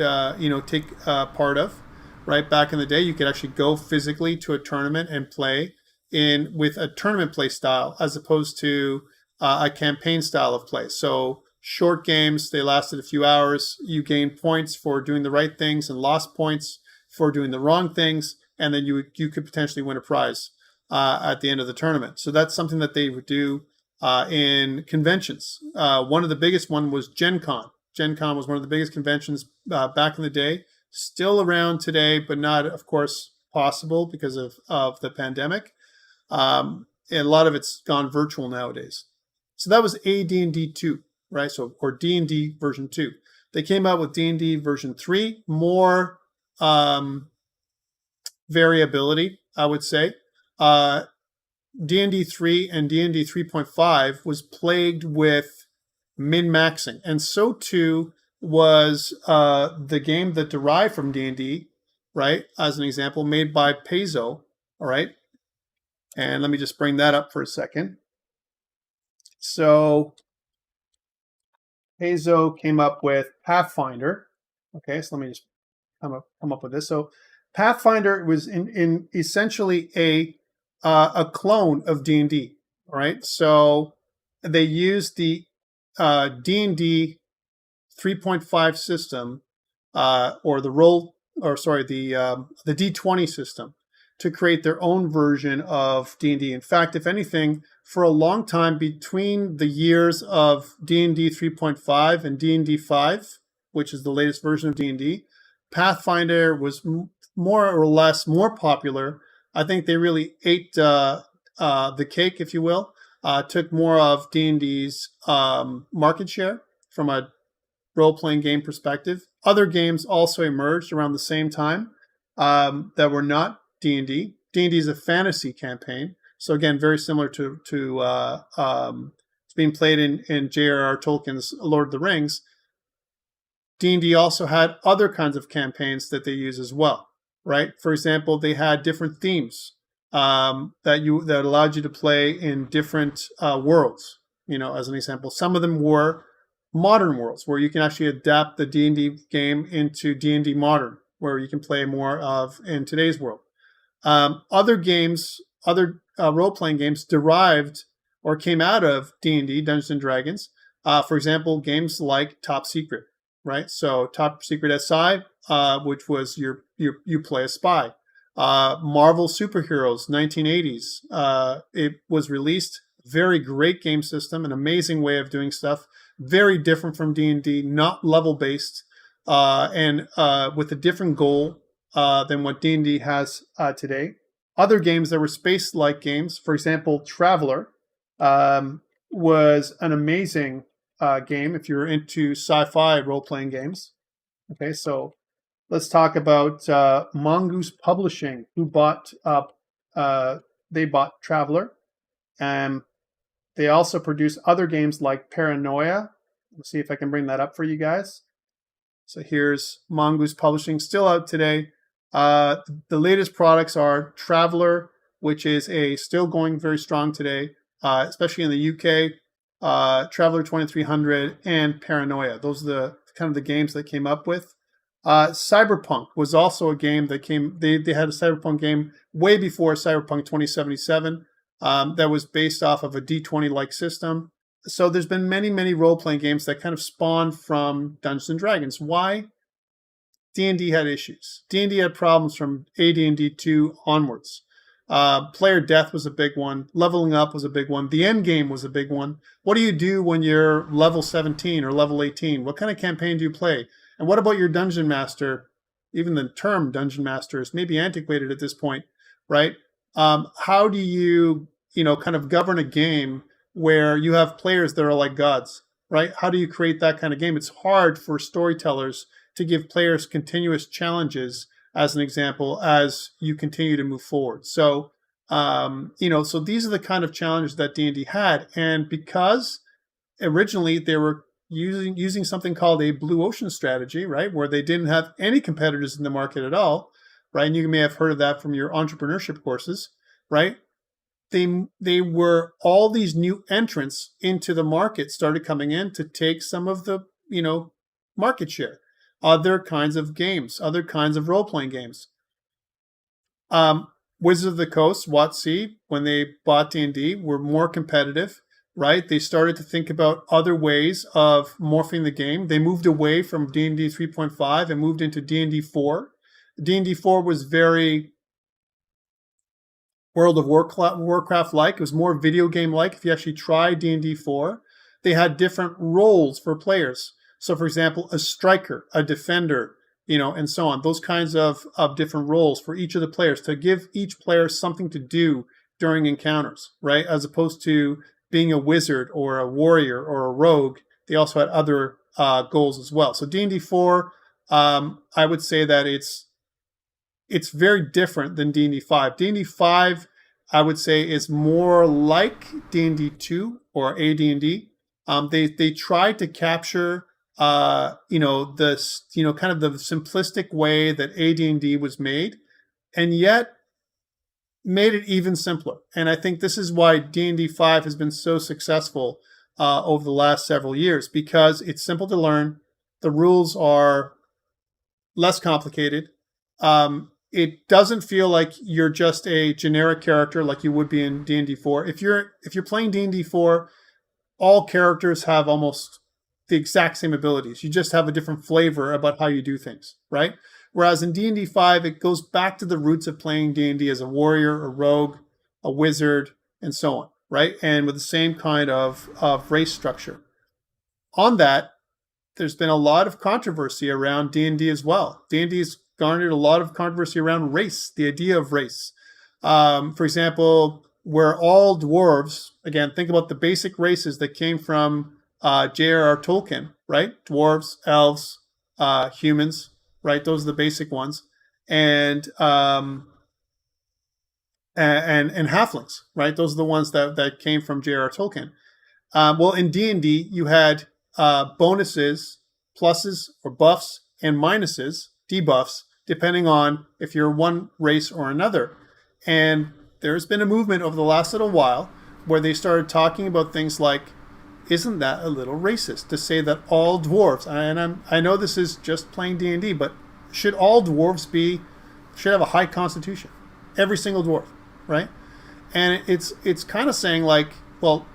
take part of. Right back in the day, you could actually go physically to a tournament and play with a tournament play style as opposed to a campaign style of play. So short games, they lasted a few hours. You gained points for doing the right things and lost points for doing the wrong things. And then you could potentially win a prize at the end of the tournament. So that's something that they would do in conventions. One of the biggest one was Gen Con. Gen Con was one of the biggest conventions back in the day. Still around today, but not, of course, possible because of the pandemic. And a lot of it's gone virtual nowadays. So that was AD&D 2, right? So, or D&D version 2. They came out with D&D version 3, more variability, I would say. D&D 3 and D&D 3.5 was plagued with min-maxing. And so too was the game that derived from D&D, right? As an example, made by Paizo, all right? And let me just bring that up for a second. So Paizo came up with Pathfinder. Okay, so let me just come up with this. So Pathfinder was in essentially a clone of D&D, right? So they used the D&D 3.5 system, or the D20 system, to create their own version of D&D. In fact, if anything, for a long time between the years of D&D 3.5 and D&D 5, which is the latest version of D&D, Pathfinder was more or less more popular. I think they really ate the cake, if you will, took more of D&D's market share from a role-playing game perspective. Other games also emerged around the same time that were not D&D. D&D is a fantasy campaign. So again, very similar to it's being played in J.R.R. Tolkien's Lord of the Rings. D&D also had other kinds of campaigns that they use as well, right? For example, they had different themes that allowed you to play in different worlds. You know, as an example, some of them were modern worlds where you can actually adapt the D&D game into D&D Modern, where you can play more of in today's world. Other games, other role-playing games derived or came out of D&D, Dungeons and Dragons. For example, games like Top Secret, right? So Top Secret SI, which was you play a spy. Marvel Superheroes, 1980s. It was released. Very great game system, an amazing way of doing stuff. Very different from D&D, not level-based, and with a different goal than what D&D has today. Other games that were space-like games, for example, Traveler, was an amazing game if you're into sci-fi role-playing games. Okay, so let's talk about Mongoose Publishing, who bought Traveler, and they also produce other games like Paranoia. Let's see if I can bring that up for you guys. So here's Mongoose Publishing, still out today. The latest products are Traveler, which is still going very strong today, especially in the UK. Traveler 2300 and Paranoia. Those are the kind of the games that came up with. Cyberpunk was also a game that came. They had a Cyberpunk game way before Cyberpunk 2077 that was based off of a D20-like system. So there's been many role-playing games that kind of spawned from Dungeons and Dragons. Why? D&D had issues. D&D had problems from AD&D 2 onwards. Player death was a big one. Leveling up was a big one. The end game was a big one. What do you do when you're level 17 or level 18? What kind of campaign do you play? And what about your dungeon master? Even the term dungeon master is maybe antiquated at this point, right? How do you, kind of govern a game where you have players that are like gods, right? How do you create that kind of game? It's hard for storytellers to give players continuous challenges, as an example, as you continue to move forward. So, so these are the kind of challenges that D&D had. And because originally they were using something called a blue ocean strategy, right, where they didn't have any competitors in the market at all, right? And you may have heard of that from your entrepreneurship courses, right? They were all these new entrants into the market started coming in to take some of the, market share. Other kinds of games, other kinds of role-playing games. Wizards of the Coast, WotC, when they bought D&D, were more competitive, right? They started to think about other ways of morphing the game. They moved away from D&D 3.5 and moved into D&D 4. D&D 4 was very World of Warcraft-like. It was more video game-like. If you actually try D&D 4, they had different roles for players. So, for example, a striker, a defender, and so on. Those kinds of different roles for each of the players to give each player something to do during encounters, right? As opposed to being a wizard or a warrior or a rogue, they also had other goals as well. So D&D 4, I would say that it's very different than D&D 5. D&D 5, I would say, is more like D&D 2 or AD&D. They tried to capture, this, kind of the simplistic way that AD&D was made, and yet made it even simpler. And I think this is why D&D 5 has been so successful over the last several years, because it's simple to learn. The rules are less complicated. It doesn't feel like you're just a generic character like you would be in D&D 4. If you're playing D&D 4, all characters have almost the exact same abilities. You just have a different flavor about how you do things, right? Whereas in D&D 5, it goes back to the roots of playing D&D as a warrior, a rogue, a wizard, and so on, right? And with the same kind of race structure. On that, there's been a lot of controversy around D&D as well. D&D has garnered a lot of controversy around race, the idea of race. For example, where all dwarves, again, think about the basic races that came from J.R.R. Tolkien, right? Dwarves, elves, humans, right? Those are the basic ones. And halflings, right? Those are the ones that came from J.R.R. Tolkien. Well, in D&D, you had bonuses, pluses or buffs, and minuses, debuffs, depending on if you're one race or another. And there's been a movement over the last little while where they started talking about things like, isn't that a little racist to say that all dwarves, and I know this is just playing D&D, but should all dwarves should have a high constitution? Every single dwarf, right? And it's kind of saying like, well,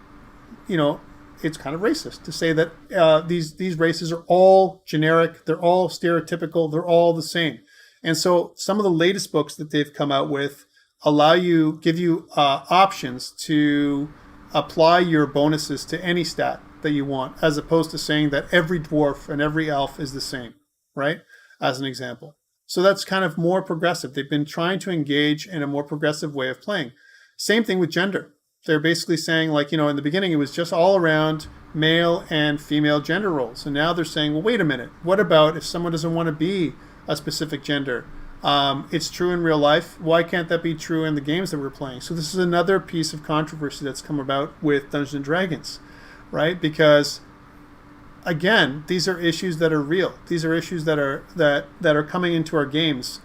it's kind of racist to say that these races are all generic, they're all stereotypical, they're all the same. And so some of the latest books that they've come out with give you options to apply your bonuses to any stat that you want, as opposed to saying that every dwarf and every elf is the same, right? As an example. So that's kind of more progressive. They've been trying to engage in a more progressive way of playing. Same thing with gender. They're basically saying, like, in the beginning, it was just all around male and female gender roles. And now they're saying, well, wait a minute. What about if someone doesn't want to be a specific gender? It's true in real life. Why can't that be true in the games that we're playing? So this is another piece of controversy that's come about with Dungeons & Dragons, right? Because, again, these are issues that are real. These are issues that are coming into our games.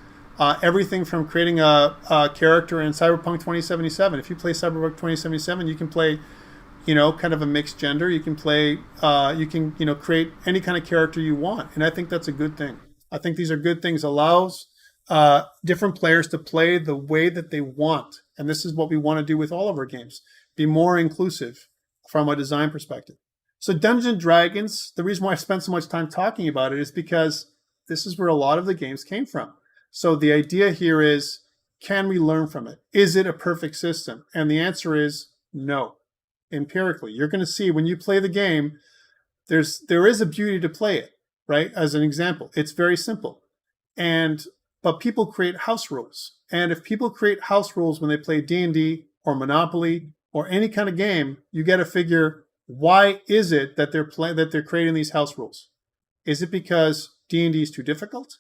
Everything from creating a character in Cyberpunk 2077. If you play Cyberpunk 2077, you can play, kind of a mixed gender. You can play, create any kind of character you want. And I think that's a good thing. I think these are good things. Allows different players to play the way that they want. And this is what we want to do with all of our games. Be more inclusive from a design perspective. So Dungeons & Dragons, the reason why I spent so much time talking about it is because this is where a lot of the games came from. So the idea here is, can we learn from it? Is it a perfect system? And the answer is no. Empirically, you're going to see when you play the game, there is a beauty to play it, right? As an example, it's very simple. But people create house rules. And if people create house rules when they play D&D or Monopoly or any kind of game, you got to figure, why is it that they're creating these house rules? Is it because D&D is too difficult?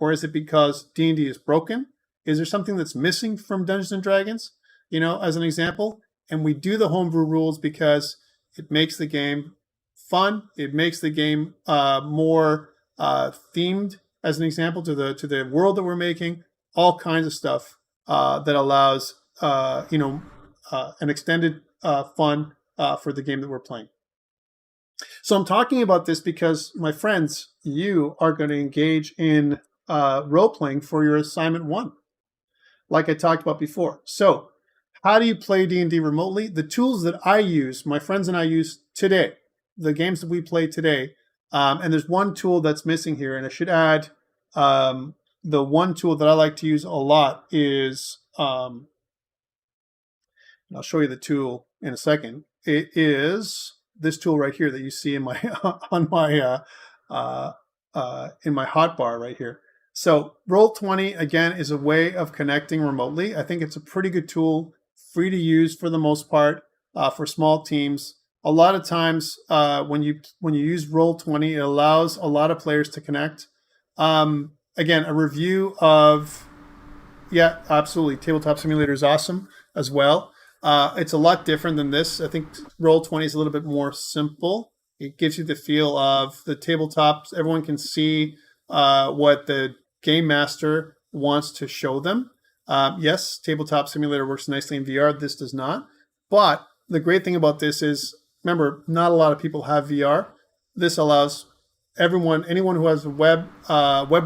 Or is it because D&D is broken? Is there something that's missing from Dungeons & Dragons, as an example? And we do the homebrew rules because it makes the game fun. It makes the game more themed, as an example, to the world that we're making. All kinds of stuff that allows, an extended fun for the game that we're playing. So I'm talking about this because, my friends, you are going to engage in role-playing for your assignment 1, like I talked about before. So how do you play D&D remotely? The tools that I use, my friends and I use today, the games that we play today, and there's one tool that's missing here, and I should add, the one tool that I like to use a lot is I'll show you the tool in a second. It is this tool right here that you see in my on my in my hotbar right here. So Roll20 again is a way of connecting remotely. I think it's a pretty good tool, free to use for the most part, for small teams. A lot of times when you use Roll20, it allows a lot of players to connect. Again, a review of, yeah, absolutely, Tabletop Simulator is awesome as well. It's a lot different than this. I think Roll20 is a little bit more simple. It gives you the feel of the tabletops. Everyone can see what the game master wants to show them. Yes, Tabletop Simulator works nicely in VR. This does not. But the great thing about this is, remember, not a lot of people have VR. This allows everyone, anyone who has a web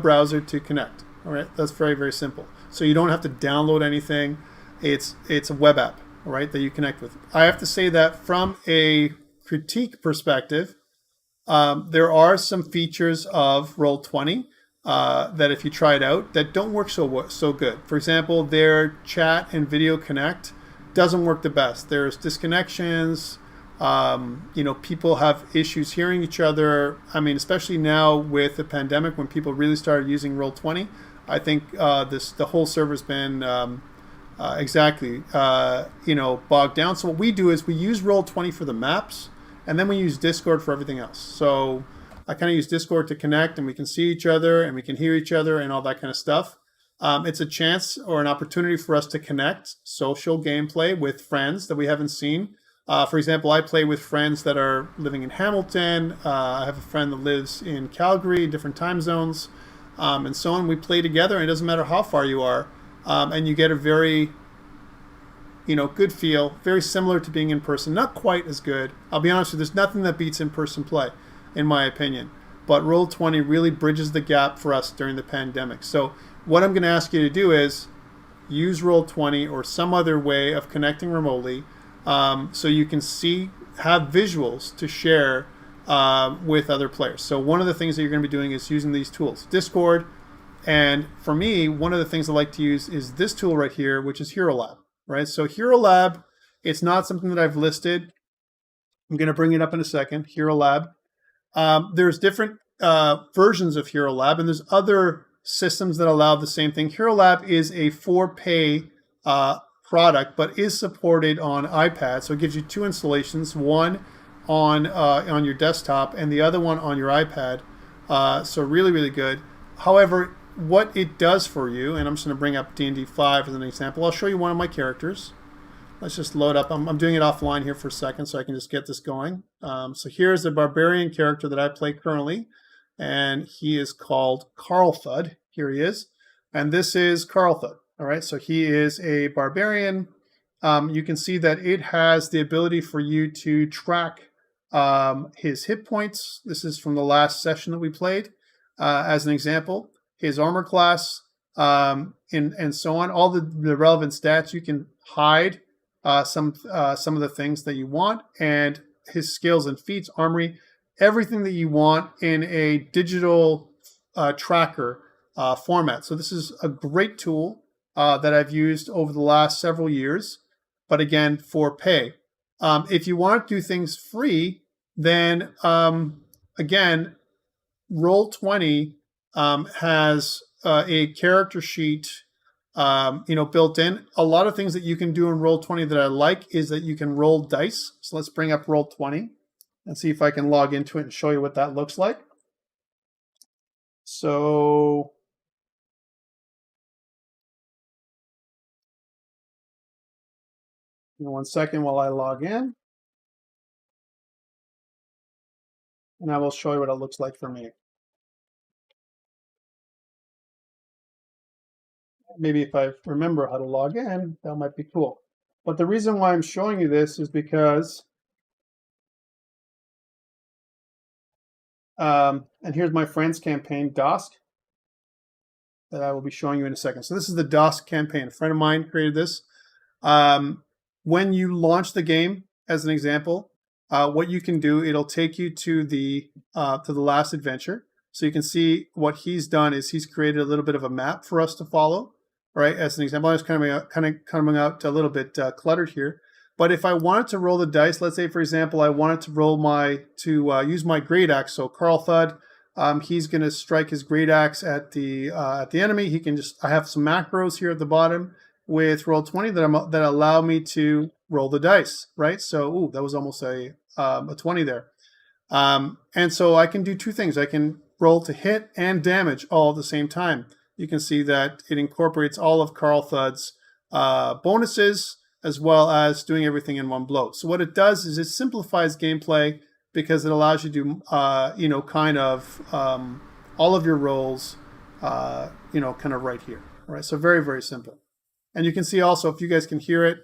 browser to connect. All right, that's very, very simple. So you don't have to download anything. It's a web app, all right, that you connect with. I have to say that from a critique perspective, there are some features of Roll20 that if you try it out, that don't work so good. For example, their chat and video connect doesn't work the best. There's disconnections. People have issues hearing each other. I mean, especially now with the pandemic, when people really started using Roll20, I think the whole server's been bogged down. So what we do is we use Roll20 for the maps, and then we use Discord for everything else. So I kind of use Discord to connect, and we can see each other, and we can hear each other, and all that kind of stuff. It's a chance or an opportunity for us to connect social gameplay with friends that we haven't seen. For example, I play with friends that are living in Hamilton. I have a friend that lives in Calgary, different time zones, and so on. We play together, and it doesn't matter how far you are, and you get a very, good feel, very similar to being in person. Not quite as good. I'll be honest with you, there's nothing that beats in-person play, in my opinion. But Roll20 really bridges the gap for us during the pandemic. So what I'm going to ask you to do is use Roll20 or some other way of connecting remotely, so you can have visuals to share with other players. So one of the things that you're going to be doing is using these tools, Discord, and for me, one of the things I like to use is this tool right here, which is Hero Lab, right? So Hero Lab, it's not something that I've listed. I'm going to bring it up in a second, Hero Lab. There's different versions of Hero Lab, and there's other systems that allow the same thing. Hero Lab is a for-pay product, but is supported on iPad. So it gives you two installations, one on your desktop and the other one on your iPad. So really, really good. However, what it does for you, and I'm just going to bring up D&D 5 as an example. I'll show you one of my characters. Let's just load up. I'm doing it offline here for a second so I can just get this going. So here's the barbarian character that I play currently, and he is called Carlthud. Here he is. And this is Carlthud. All right, so he is a barbarian. You can see that it has the ability for you to track his hit points. This is from the last session that we played, as an example. His armor class, and so on. All the relevant stats. You can hide some of the things that you want, and his skills and feats, armory, everything that you want in a digital tracker format. So this is a great tool that I've used over the last several years, but again, for pay. If you want to do things free, then again, Roll20 has a character sheet built in. A lot of things that you can do in Roll20 that I like is that you can roll dice. So let's bring up Roll20 and see if I can log into it and show you what that looks like. So one second while I log in, and I will show you what it looks like for me. Maybe if I remember how to log in, that might be cool. But the reason why I'm showing you this is because, and here's my friend's campaign, DOSC, that I will be showing you in a second. So this is the DOSC campaign. A friend of mine created this. When you launch the game, as an example, what you can do, it'll take you to the last adventure. So you can see what he's done is he's created a little bit of a map for us to follow. Right, as an example, I was coming out a little bit cluttered here. But if I wanted to roll the dice, let's say, for example, I wanted to use my great axe. So Carl Thud, he's going to strike his great axe at the enemy. I have some macros here at the bottom with Roll20 that allow me to roll the dice, right? So, that was almost a 20 there. And so I can do two things. I can roll to hit and damage all at the same time. You can see that it incorporates all of Carl Thud's bonuses, as well as doing everything in one blow. So what it does is it simplifies gameplay because it allows you to do, all of your rolls, kind of right here. Right. So very, very simple. And you can see also, if you guys can hear it,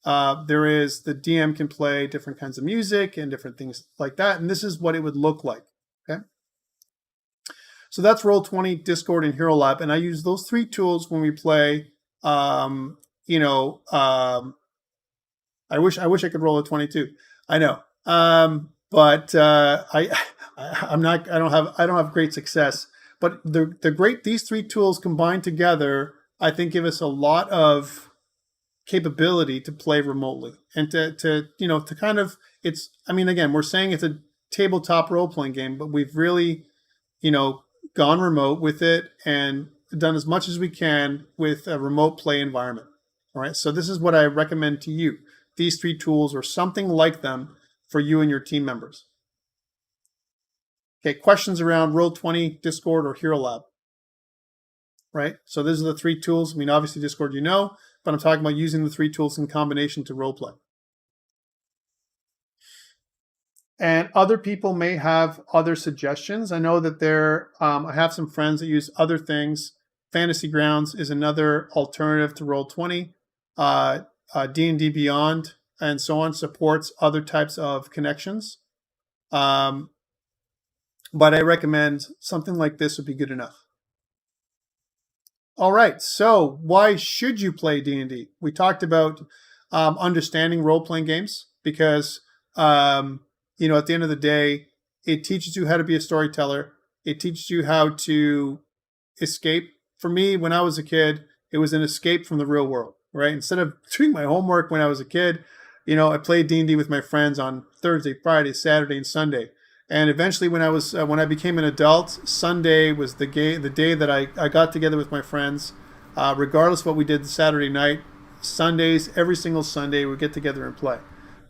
the DM can play different kinds of music and different things like that. And this is what it would look like. Okay. So that's Roll20, Discord, and Hero Lab. And I use those three tools when we play. I wish I could roll a 22. I know. But I don't have great success. But these three tools combined together, I think, give us a lot of capability to play remotely and to kind of, again, we're saying it's a tabletop role-playing game, but we've really, gone remote with it and done as much as we can with a remote play environment. All right. So this is what I recommend to you. These three tools or something like them for you and your team members. Okay. Questions around Roll20, Discord, or Hero Lab. Right. So these are the three tools. Obviously Discord, but I'm talking about using the three tools in combination to role play. And other people may have other suggestions. I know that I have some friends that use other things. Fantasy Grounds is another alternative to Roll20. D&D Beyond and so on supports other types of connections. But I recommend something like this would be good enough. All right, so why should you play D&D? We talked about understanding role-playing games because at the end of the day, it teaches you how to be a storyteller. It teaches you how to escape. For me, when I was a kid, it was an escape from the real world, right? Instead of doing my homework when I was a kid, I played D&D with my friends on Thursday, Friday, Saturday, and Sunday. And eventually, when I became an adult, Sunday was the day that I got together with my friends. Regardless of what we did Saturday night, Sundays, every single Sunday, we'd get together and play.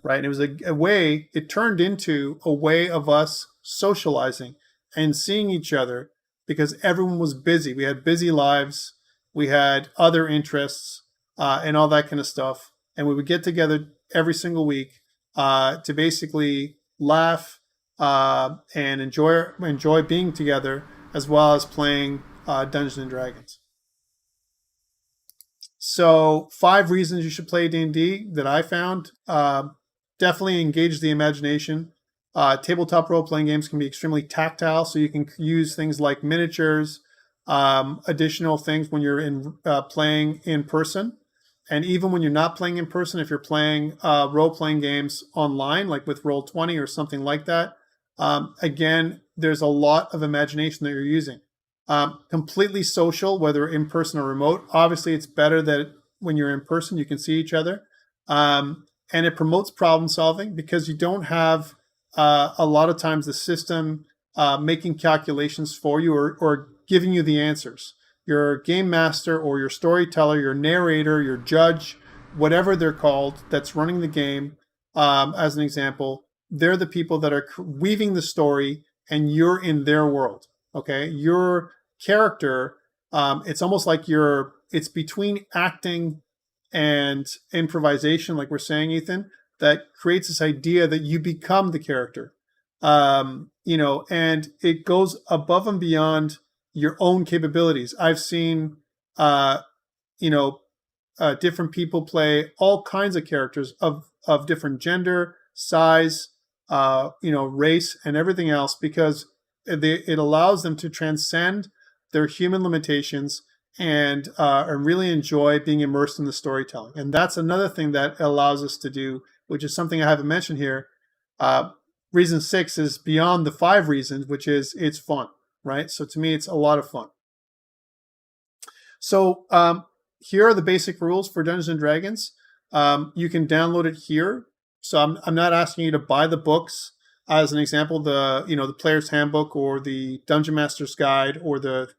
Right. And it was it turned into a way of us socializing and seeing each other because everyone was busy. We had busy lives. We had other interests and all that kind of stuff. And we would get together every single week to basically laugh and enjoy being together, as well as playing Dungeons and Dragons. So 5 reasons you should play D&D that I found. Definitely engage the imagination. Tabletop role-playing games can be extremely tactile, so you can use things like miniatures, additional things when you're playing in person. And even when you're not playing in person, if you're playing role-playing games online, like with Roll20 or something like that, again, there's a lot of imagination that you're using. Completely social, whether in person or remote. Obviously, it's better that when you're in person, you can see each other. And it promotes problem solving because you don't have a lot of times the system making calculations for you or giving you the answers. Your game master or your storyteller, your narrator, your judge, whatever they're called, that's running the game, as an example, they're the people that are weaving the story and you're in their world. Okay. Your character, it's almost like it's between acting and improvisation, like we're saying, Ethan, that creates this idea that you become the character, and it goes above and beyond your own capabilities. I've seen, different people play all kinds of characters of different gender, size, race, and everything else because it allows them to transcend their human limitations and really enjoy being immersed in the storytelling. And that's another thing that allows us to do, which is something I haven't mentioned here. Reason 6 is beyond the 5 reasons, which is it's fun, right? So to me, it's a lot of fun. So here are the basic rules for Dungeons & Dragons. You can download it here. So I'm not asking you to buy the books. As an example, the player's handbook or the dungeon master's guide or the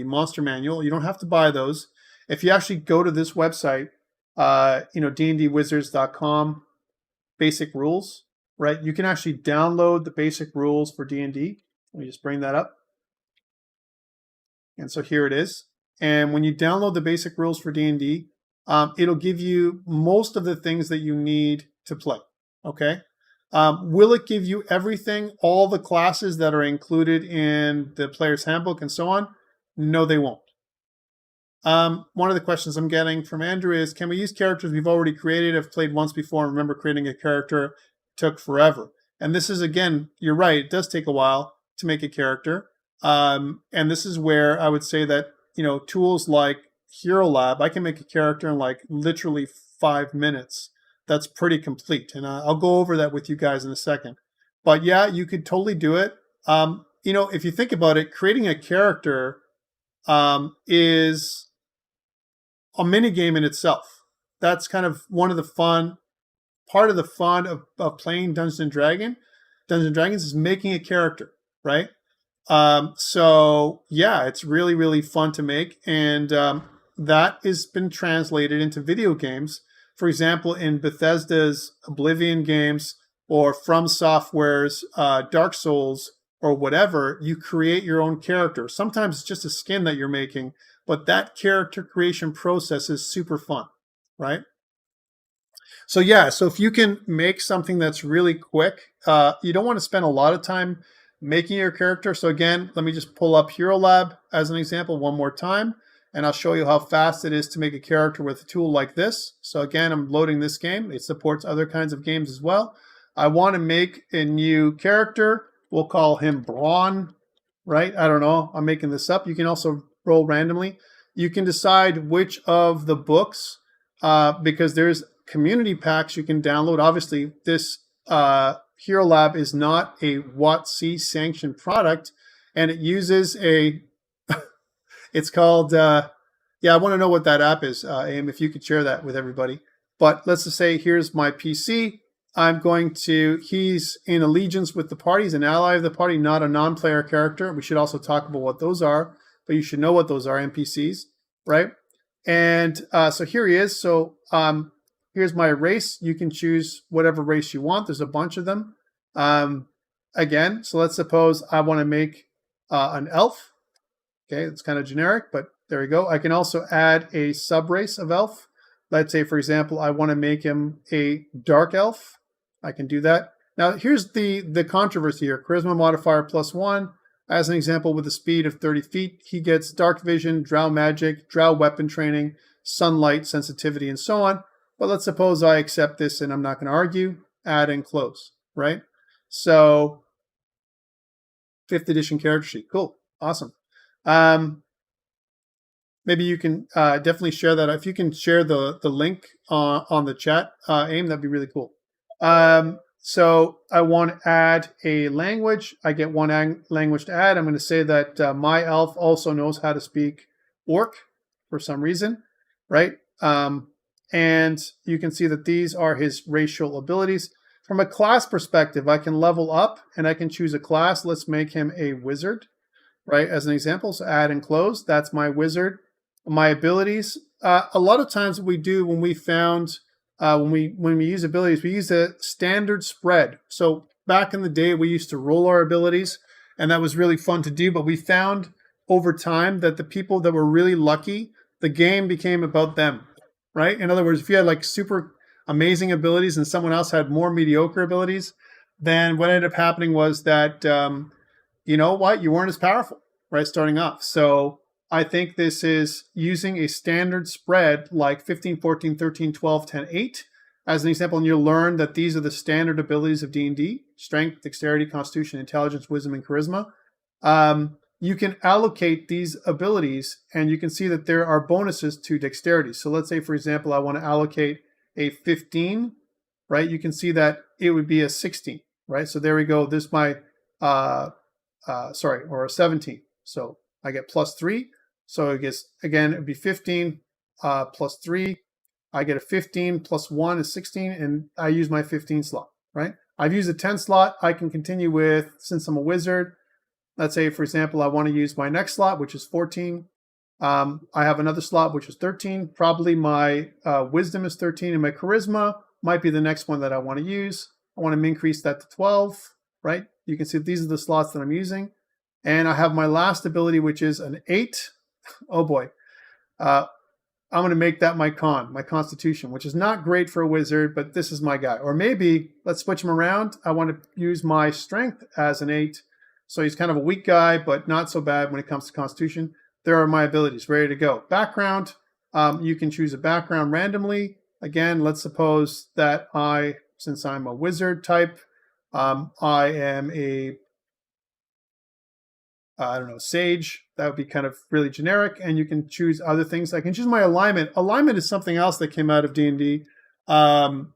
monster manual. You don't have to buy those. If you actually go to this website, dndwizards.com, basic rules, right? You can actually download the basic rules for D&D. Let me just bring that up. And so here it is. And when you download the basic rules for D&D, it'll give you most of the things that you need to play, okay? Will it give you everything, all the classes that are included in the player's handbook and so on? No, they won't. One of the questions I'm getting from Andrew is, can we use characters we've already created? I've played once before and remember creating a character took forever. And this is, again, you're right, it does take a while to make a character. And this is where I would say that, tools like Hero Lab, I can make a character in like literally 5 minutes. That's pretty complete. And I'll go over that with you guys in a second. But yeah, you could totally do it. If you think about it, creating a character is a mini game in itself. That's kind of part of the fun of playing Dungeons and Dragons is making a character, right? So yeah, it's really, really fun to make. And that has been translated into video games. For example, in Bethesda's Oblivion games or From Software's Dark Souls or whatever, you create your own character. Sometimes it's just a skin that you're making, but that character creation process is super fun, right? So yeah, so if you can make something that's really quick, you don't want to spend a lot of time making your character. So again, let me just pull up Hero Lab as an example one more time, and I'll show you how fast it is to make a character with a tool like this. So again, I'm loading this game. It supports other kinds of games as well. I want to make a new character. We'll call him Braun, right? I don't know. I'm making this up. You can also roll randomly. You can decide which of the books, because there's community packs you can download. Obviously, this Hero Lab is not a WotC sanctioned product, and it uses it's called, I want to know what that app is, Aim, if you could share that with everybody. But let's just say, here's my PC. He's in allegiance with the party. He's an ally of the party, not a non-player character. We should also talk about what those are, but you should know what those are, NPCs, right? And so here he is. So here's my race. You can choose whatever race you want. There's a bunch of them. Again, so let's suppose I want to make an elf. Okay, it's kind of generic, but there we go. I can also add a sub-race of elf. Let's say, for example, I want to make him a dark elf. I can do that. Now, here's the controversy here. Charisma modifier +1. As an example, with a speed of 30 feet, he gets dark vision, drow magic, drow weapon training, sunlight, sensitivity, and so on. But let's suppose I accept this and I'm not going to argue. Add and close, right? So, 5th edition character sheet. Cool. Awesome. Maybe you can definitely share that. If you can share the link on the chat, Aim, that'd be really cool. So I want to add a language. I get one language to add. I'm going to say that my elf also knows how to speak Orc for some reason, right? And you can see that these are his racial abilities. From a class perspective, I can level up and I can choose a class. Let's make him a wizard, right? As an example, so add and close. That's my wizard. My abilities. A lot of times what we do when we use abilities, we use a standard spread. So back in the day, we used to roll our abilities, and that was really fun to do. But we found over time that the people that were really lucky, the game became about them, right? In other words, if you had like super amazing abilities and someone else had more mediocre abilities, then what ended up happening was that, you know what, you weren't as powerful, right, starting off. So I think this is using a standard spread like 15, 14, 13, 12, 10, 8 as an example, and you'll learn that these are the standard abilities of D&D: strength, dexterity, constitution, intelligence, wisdom, and charisma. You can allocate these abilities, and you can see that there are bonuses to dexterity. So let's say, for example, I want to allocate a 15, right? You can see that it would be a 16, right? So there we go. This is my, or a 17. So I get +3. So I guess, again, it would be 15 +3. I get a 15 plus 1 is 16, and I use my 15 slot, right? I've used a 10 slot. I can continue with, since I'm a wizard, let's say, for example, I want to use my next slot, which is 14. I have another slot, which is 13. Probably my wisdom is 13, and my charisma might be the next one that I want to use. I want to increase that to 12, right? You can see these are the slots that I'm using. And I have my last ability, which is an 8. Oh boy. I'm going to make that my constitution, which is not great for a wizard, but this is my guy. Or maybe, let's switch him around. I want to use my strength as an 8. So he's kind of a weak guy, but not so bad when it comes to constitution. There are my abilities ready to go. Background, you can choose a background randomly. Again, let's suppose that since I'm a wizard type, I am I don't know, sage. That would be kind of really generic, and you can choose other things. I can choose my alignment. Alignment is something else that came out of D&D. And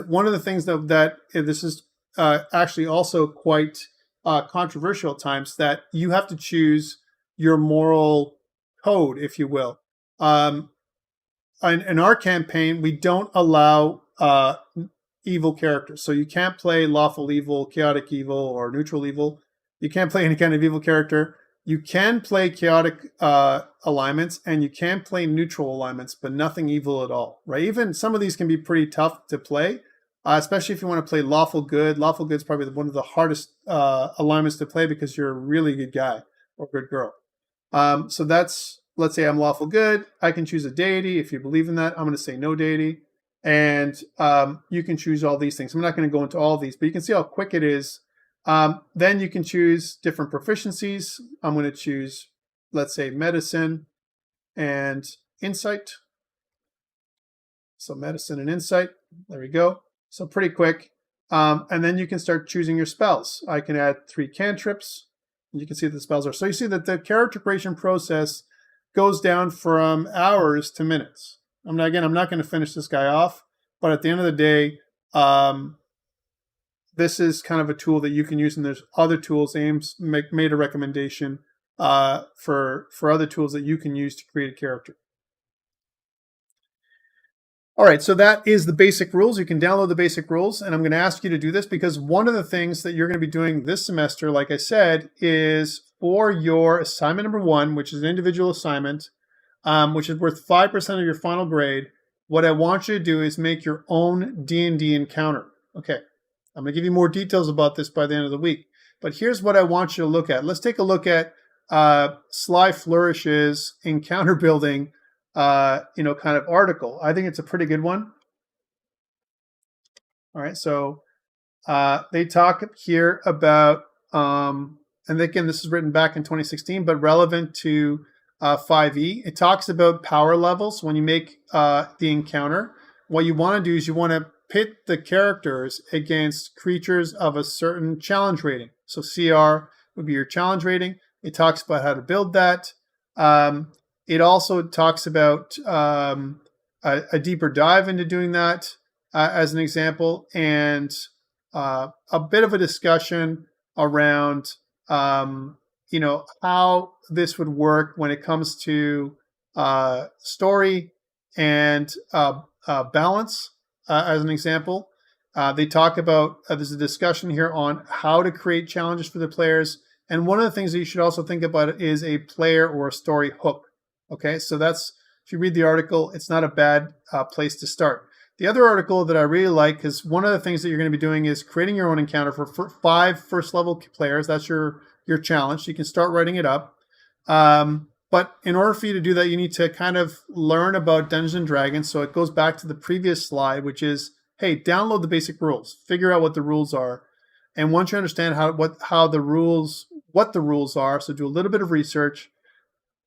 one of the things that this is actually also quite controversial at times, that you have to choose your moral code, if you will. In our campaign, we don't allow evil characters. So you can't play lawful evil, chaotic evil, or neutral evil. You can't play any kind of evil character. You can play chaotic alignments, and you can play neutral alignments, but nothing evil at all, right? Even some of these can be pretty tough to play, especially if you want to play lawful good. Lawful good is probably one of the hardest alignments to play because you're a really good guy or good girl. So let's say I'm lawful good. I can choose a deity. If you believe in that, I'm going to say no deity. And you can choose all these things. I'm not going to go into all these, but you can see how quick it is. Then you can choose different proficiencies. I'm going to choose, let's say, medicine and insight. So medicine and insight. There we go. So pretty quick. And then you can start choosing your spells. I can add 3 cantrips. You can see what the spells are. So you see that the character creation process goes down from hours to minutes. I'm not going to finish this guy off, but at the end of the day, this is kind of a tool that you can use, and there's other tools. Ames made a recommendation for other tools that you can use to create a character. All right, so that is the basic rules. You can download the basic rules, and I'm going to ask you to do this because one of the things that you're going to be doing this semester, like I said, is for your assignment number 1, which is an individual assignment, which is worth 5% of your final grade. What I want you to do is make your own D&D encounter. Okay. I'm going to give you more details about this by the end of the week. But here's what I want you to look at. Let's take a look at Sly Flourish's encounter building kind of article. I think it's a pretty good one. All right, so they talk here about, and again, this is written back in 2016, but relevant to 5e. It talks about power levels. When you make the encounter, what you want to do is you want to pit the characters against creatures of a certain challenge rating. So CR would be your challenge rating. It talks about how to build that. It also talks about a deeper dive into doing that as an example, and a bit of a discussion around how this would work when it comes to story and balance. As an example, they talk about, there's a discussion here on how to create challenges for the players. And one of the things that you should also think about is a player or a story hook. Okay, so that's, if you read the article, it's not a bad place to start. The other article that I really like, because one of the things that you're going to be doing is creating your own encounter for 5 first-level players. That's your challenge. So you can start writing it up. But in order for you to do that, you need to kind of learn about Dungeons & Dragons. So it goes back to the previous slide, which is, hey, download the basic rules. Figure out what the rules are. And once you understand what the rules are, so do a little bit of research,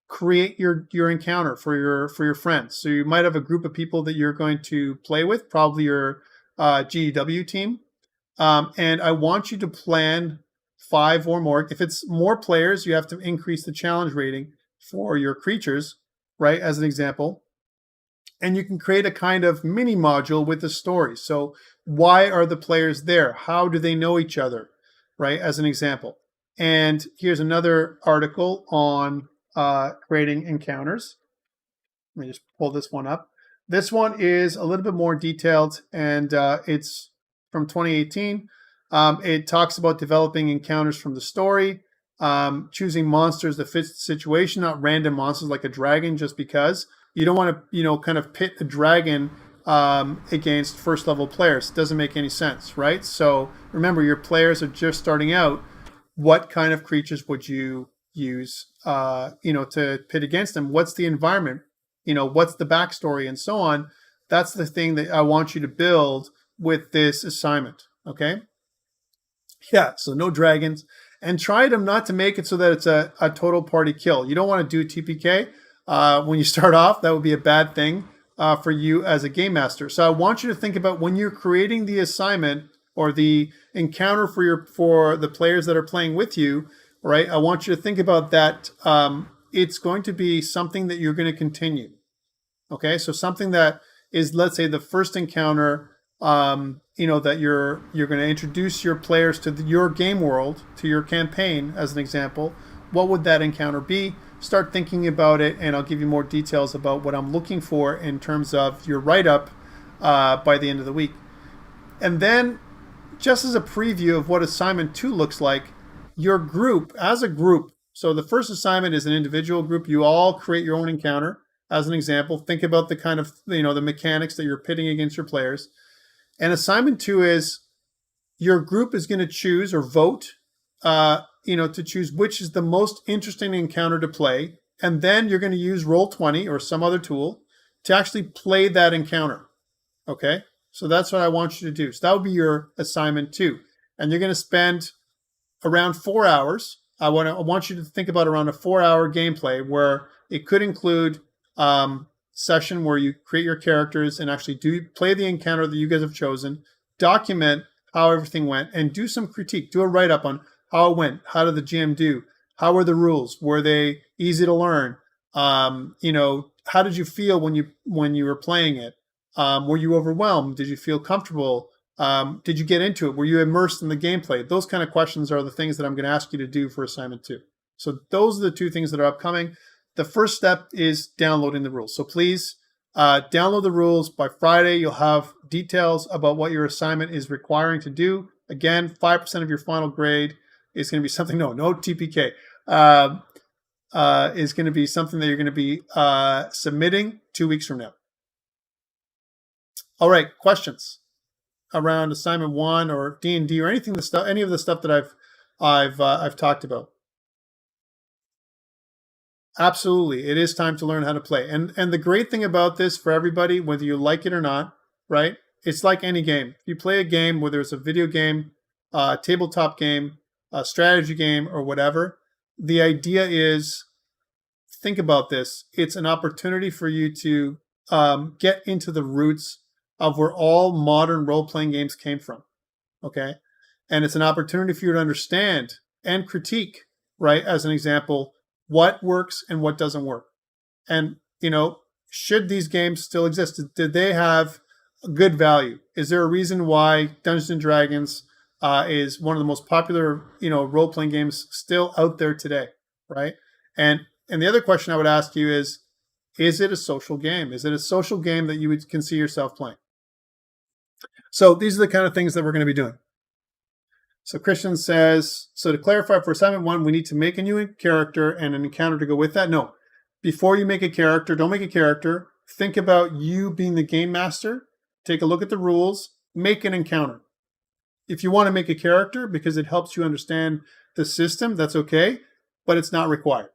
create your encounter for your friends. So you might have a group of people that you're going to play with, probably your GEW team. And I want you to plan 5 or more. If it's more players, you have to increase the challenge rating for your creatures, right, as an example. And you can create a kind of mini module with the story. So why are the players there? How do they know each other, right, as an example. And here's another article on creating encounters. Let me just pull this one up. This one is a little bit more detailed, and it's from 2018. It talks about developing encounters from the story, choosing monsters that fit the situation, not random monsters like a dragon just because. You don't want to, kind of pit a dragon against first level players. It doesn't make any sense, right? So remember, your players are just starting out. What kind of creatures would you use, to pit against them? What's the environment? What's the backstory and so on? That's the thing that I want you to build with this assignment, okay? Yeah, so no dragons. And try them not to make it so that it's a total party kill. You don't want to do TPK when you start off. That would be a bad thing for you as a game master. So I want you to think about when you're creating the assignment or the encounter for the players that are playing with you, right? I want you to think about that. It's going to be something that you're going to continue. Okay, so something that is, let's say, the first encounter, that you're going to introduce your players to your game world, to your campaign, as an example. What would that encounter be? Start thinking about it, and I'll give you more details about what I'm looking for in terms of your write-up by the end of the week. And then, just as a preview of what assignment 2 looks like, your group, as a group, so the first assignment is an individual group. You all create your own encounter. As an example, think about the kind of, the mechanics that you're pitting against your players. And assignment 2 is your group is going to choose or vote, to choose which is the most interesting encounter to play. And then you're going to use Roll20 or some other tool to actually play that encounter. Okay? So that's what I want you to do. So that would be your assignment 2. And you're going to spend around 4 hours. I want you to think about around a 4-hour gameplay where it could include session where you create your characters and actually play the encounter that you guys have chosen, document how everything went, and do some critique. Do a write-up on how it went. How did the GM do? How were the rules? Were they easy to learn? How did you feel when you were playing it? Were you overwhelmed? Did you feel comfortable? Did you get into it? Were you immersed in the gameplay? Those kind of questions are the things that I'm going to ask you to do for assignment 2. So those are the 2 things that are upcoming. The first step is downloading the rules. So please download the rules. By Friday, you'll have details about what your assignment is requiring to do. Again, 5% of your final grade is going to be something, no TPK, is going to be something that you're going to be submitting 2 weeks from now. All right, questions around assignment 1 or D&D or any of the stuff that I've talked about? Absolutely. It is time to learn how to play. And the great thing about this for everybody, whether you like it or not, right? It's like any game. If you play a game, whether it's a video game, a tabletop game, a strategy game, or whatever, the idea is, think about this. It's an opportunity for you to get into the roots of where all modern role-playing games came from, okay? And it's an opportunity for you to understand and critique, right, as an example, what works and what doesn't work. And, should these games still exist? Did they have good value? Is there a reason why Dungeons and Dragons is one of the most popular, role-playing games still out there today, right? And the other question I would ask you is it a social game? Is it a social game that you can see yourself playing? So these are the kind of things that we're going to be doing. So Christian says, so to clarify, for assignment 1, we need to make a new character and an encounter to go with that. No, before you make a character, don't make a character. Think about you being the game master. Take a look at the rules. Make an encounter. If you want to make a character because it helps you understand the system, that's okay, but it's not required.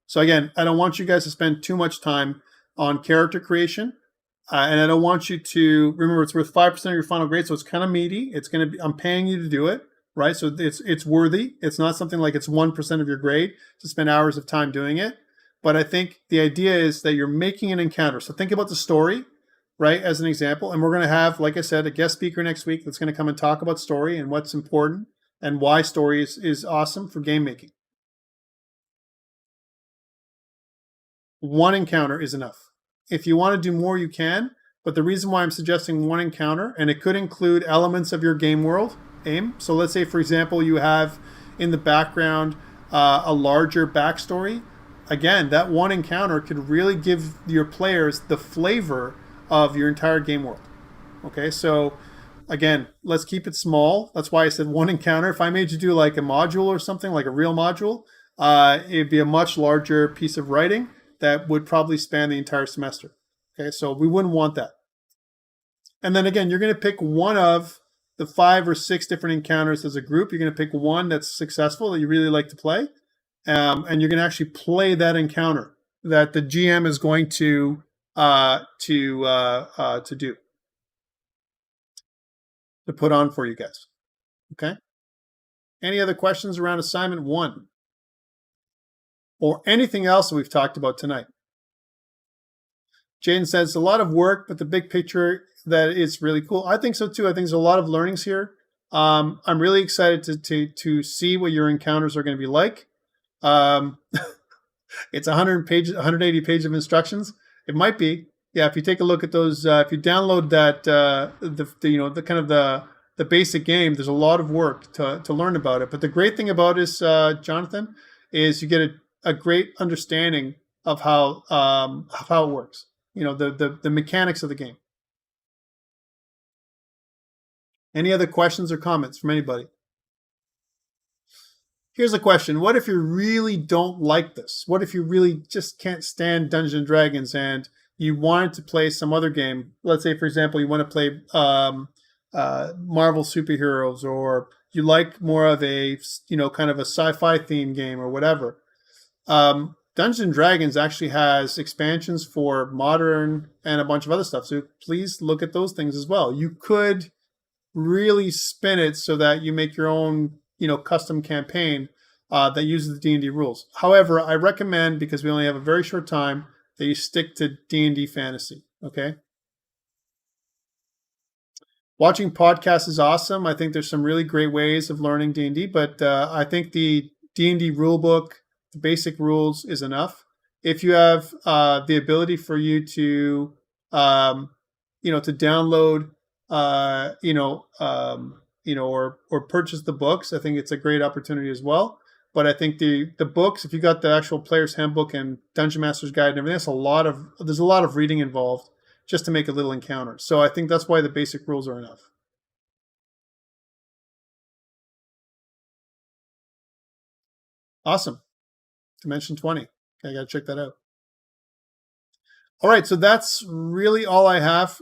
So again, I don't want you guys to spend too much time on character creation. And I don't want you to, remember, it's worth 5% of your final grade, so it's kind of meaty. It's going to be, I'm paying you to do it, right? So it's worthy. It's not something like it's 1% of your grade to spend hours of time doing it. But I think the idea is that you're making an encounter. So think about the story, right, as an example. And we're going to have, like I said, a guest speaker next week that's going to come and talk about story and what's important and why story is awesome for game making. One encounter is enough. If you want to do more, you can. But the reason why I'm suggesting one encounter, and it could include elements of your game world, So let's say, for example, you have in the background a larger backstory. again, that one encounter could really give your players the flavor of your entire game world. Okay, so again, let's keep it small. That's why I said one encounter. If I made you do like a module or something, like a real module, it'd be a much larger piece of writing that would probably span the entire semester. Okay, so we wouldn't want that. And then again, you're going to pick one of the 5 or 6 different encounters as a group. You're going to pick one that's successful that you really like to play, and you're going to actually play that encounter that the GM is going to do, to put on for you guys. Okay. Any other questions around assignment 1 or anything else that we've talked about tonight? Jaden says a lot of work, but the big picture that is really cool. I think so too. I think there's a lot of learnings here. I'm really excited to see what your encounters are going to be like. It's 180 pages of instructions. It might be. Yeah, if you take a look at those, if you download that, the kind of the basic game, there's a lot of work to learn about it. But the great thing about this, Jonathan, is you get a great understanding of how it works. The mechanics of the game. Any other questions or comments from anybody? Here's a question. What if you really don't like this? What if you really just can't stand Dungeons & Dragons and you wanted to play some other game? Let's say, for example, you want to play Marvel superheroes, or you like more of a, kind of a sci-fi theme game or whatever. Dungeons & Dragons actually has expansions for modern and a bunch of other stuff. So please look at those things as well. You could really spin it so that you make your own, custom campaign that uses the D&D rules. However, I recommend, because we only have a very short time, that you stick to D&D fantasy, okay? Watching podcasts is awesome. I think there's some really great ways of learning D&D, but I think the D&D rule book, the basic rules, is enough. If you have the ability for you to, to download, or purchase the books, I think it's a great opportunity as well. But I think the books, if you got the actual Player's Handbook and Dungeon Master's Guide and everything, there's a lot of reading involved just to make a little encounter. So I think that's why the basic rules are enough. Awesome. Dimension 20. Okay, I got to check that out. All right, so that's really all I have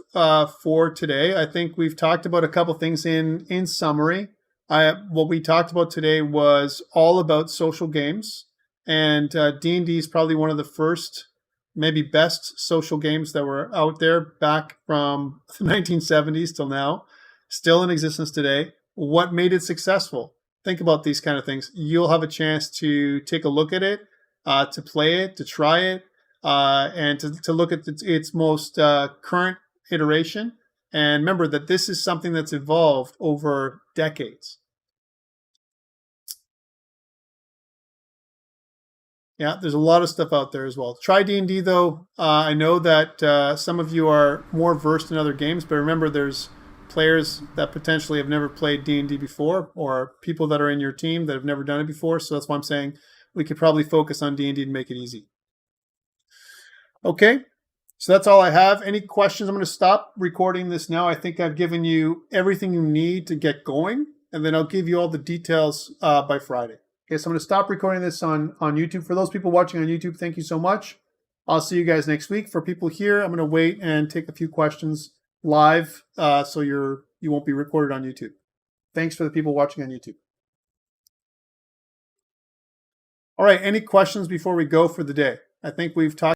for today. I think we've talked about a couple things in summary. What we talked about today was all about social games, and D&D is probably one of the first, maybe best social games that were out there back from the 1970s till now, still in existence today. What made it successful? Think about these kind of things. You'll have a chance to take a look at it, to play it, to try it, and to look at its most current iteration. And remember that this is something that's evolved over decades. Yeah, there's a lot of stuff out there as well. Try D&D though. I know that some of you are more versed in other games, but remember there's players that potentially have never played D&D before, or people that are in your team that have never done it before. So that's why I'm saying we could probably focus on D&D to make it easy. Okay, so that's all I have. Any questions? I'm going to stop recording this now. I think I've given you everything you need to get going, and then I'll give you all the details by Friday. Okay, so I'm going to stop recording this on YouTube. For those people watching on YouTube, thank you so much. I'll see you guys next week. For people here, I'm going to wait and take a few questions live, so you won't be recorded on YouTube. Thanks for the people watching on YouTube. All right, any questions before we go for the day? I think we've talked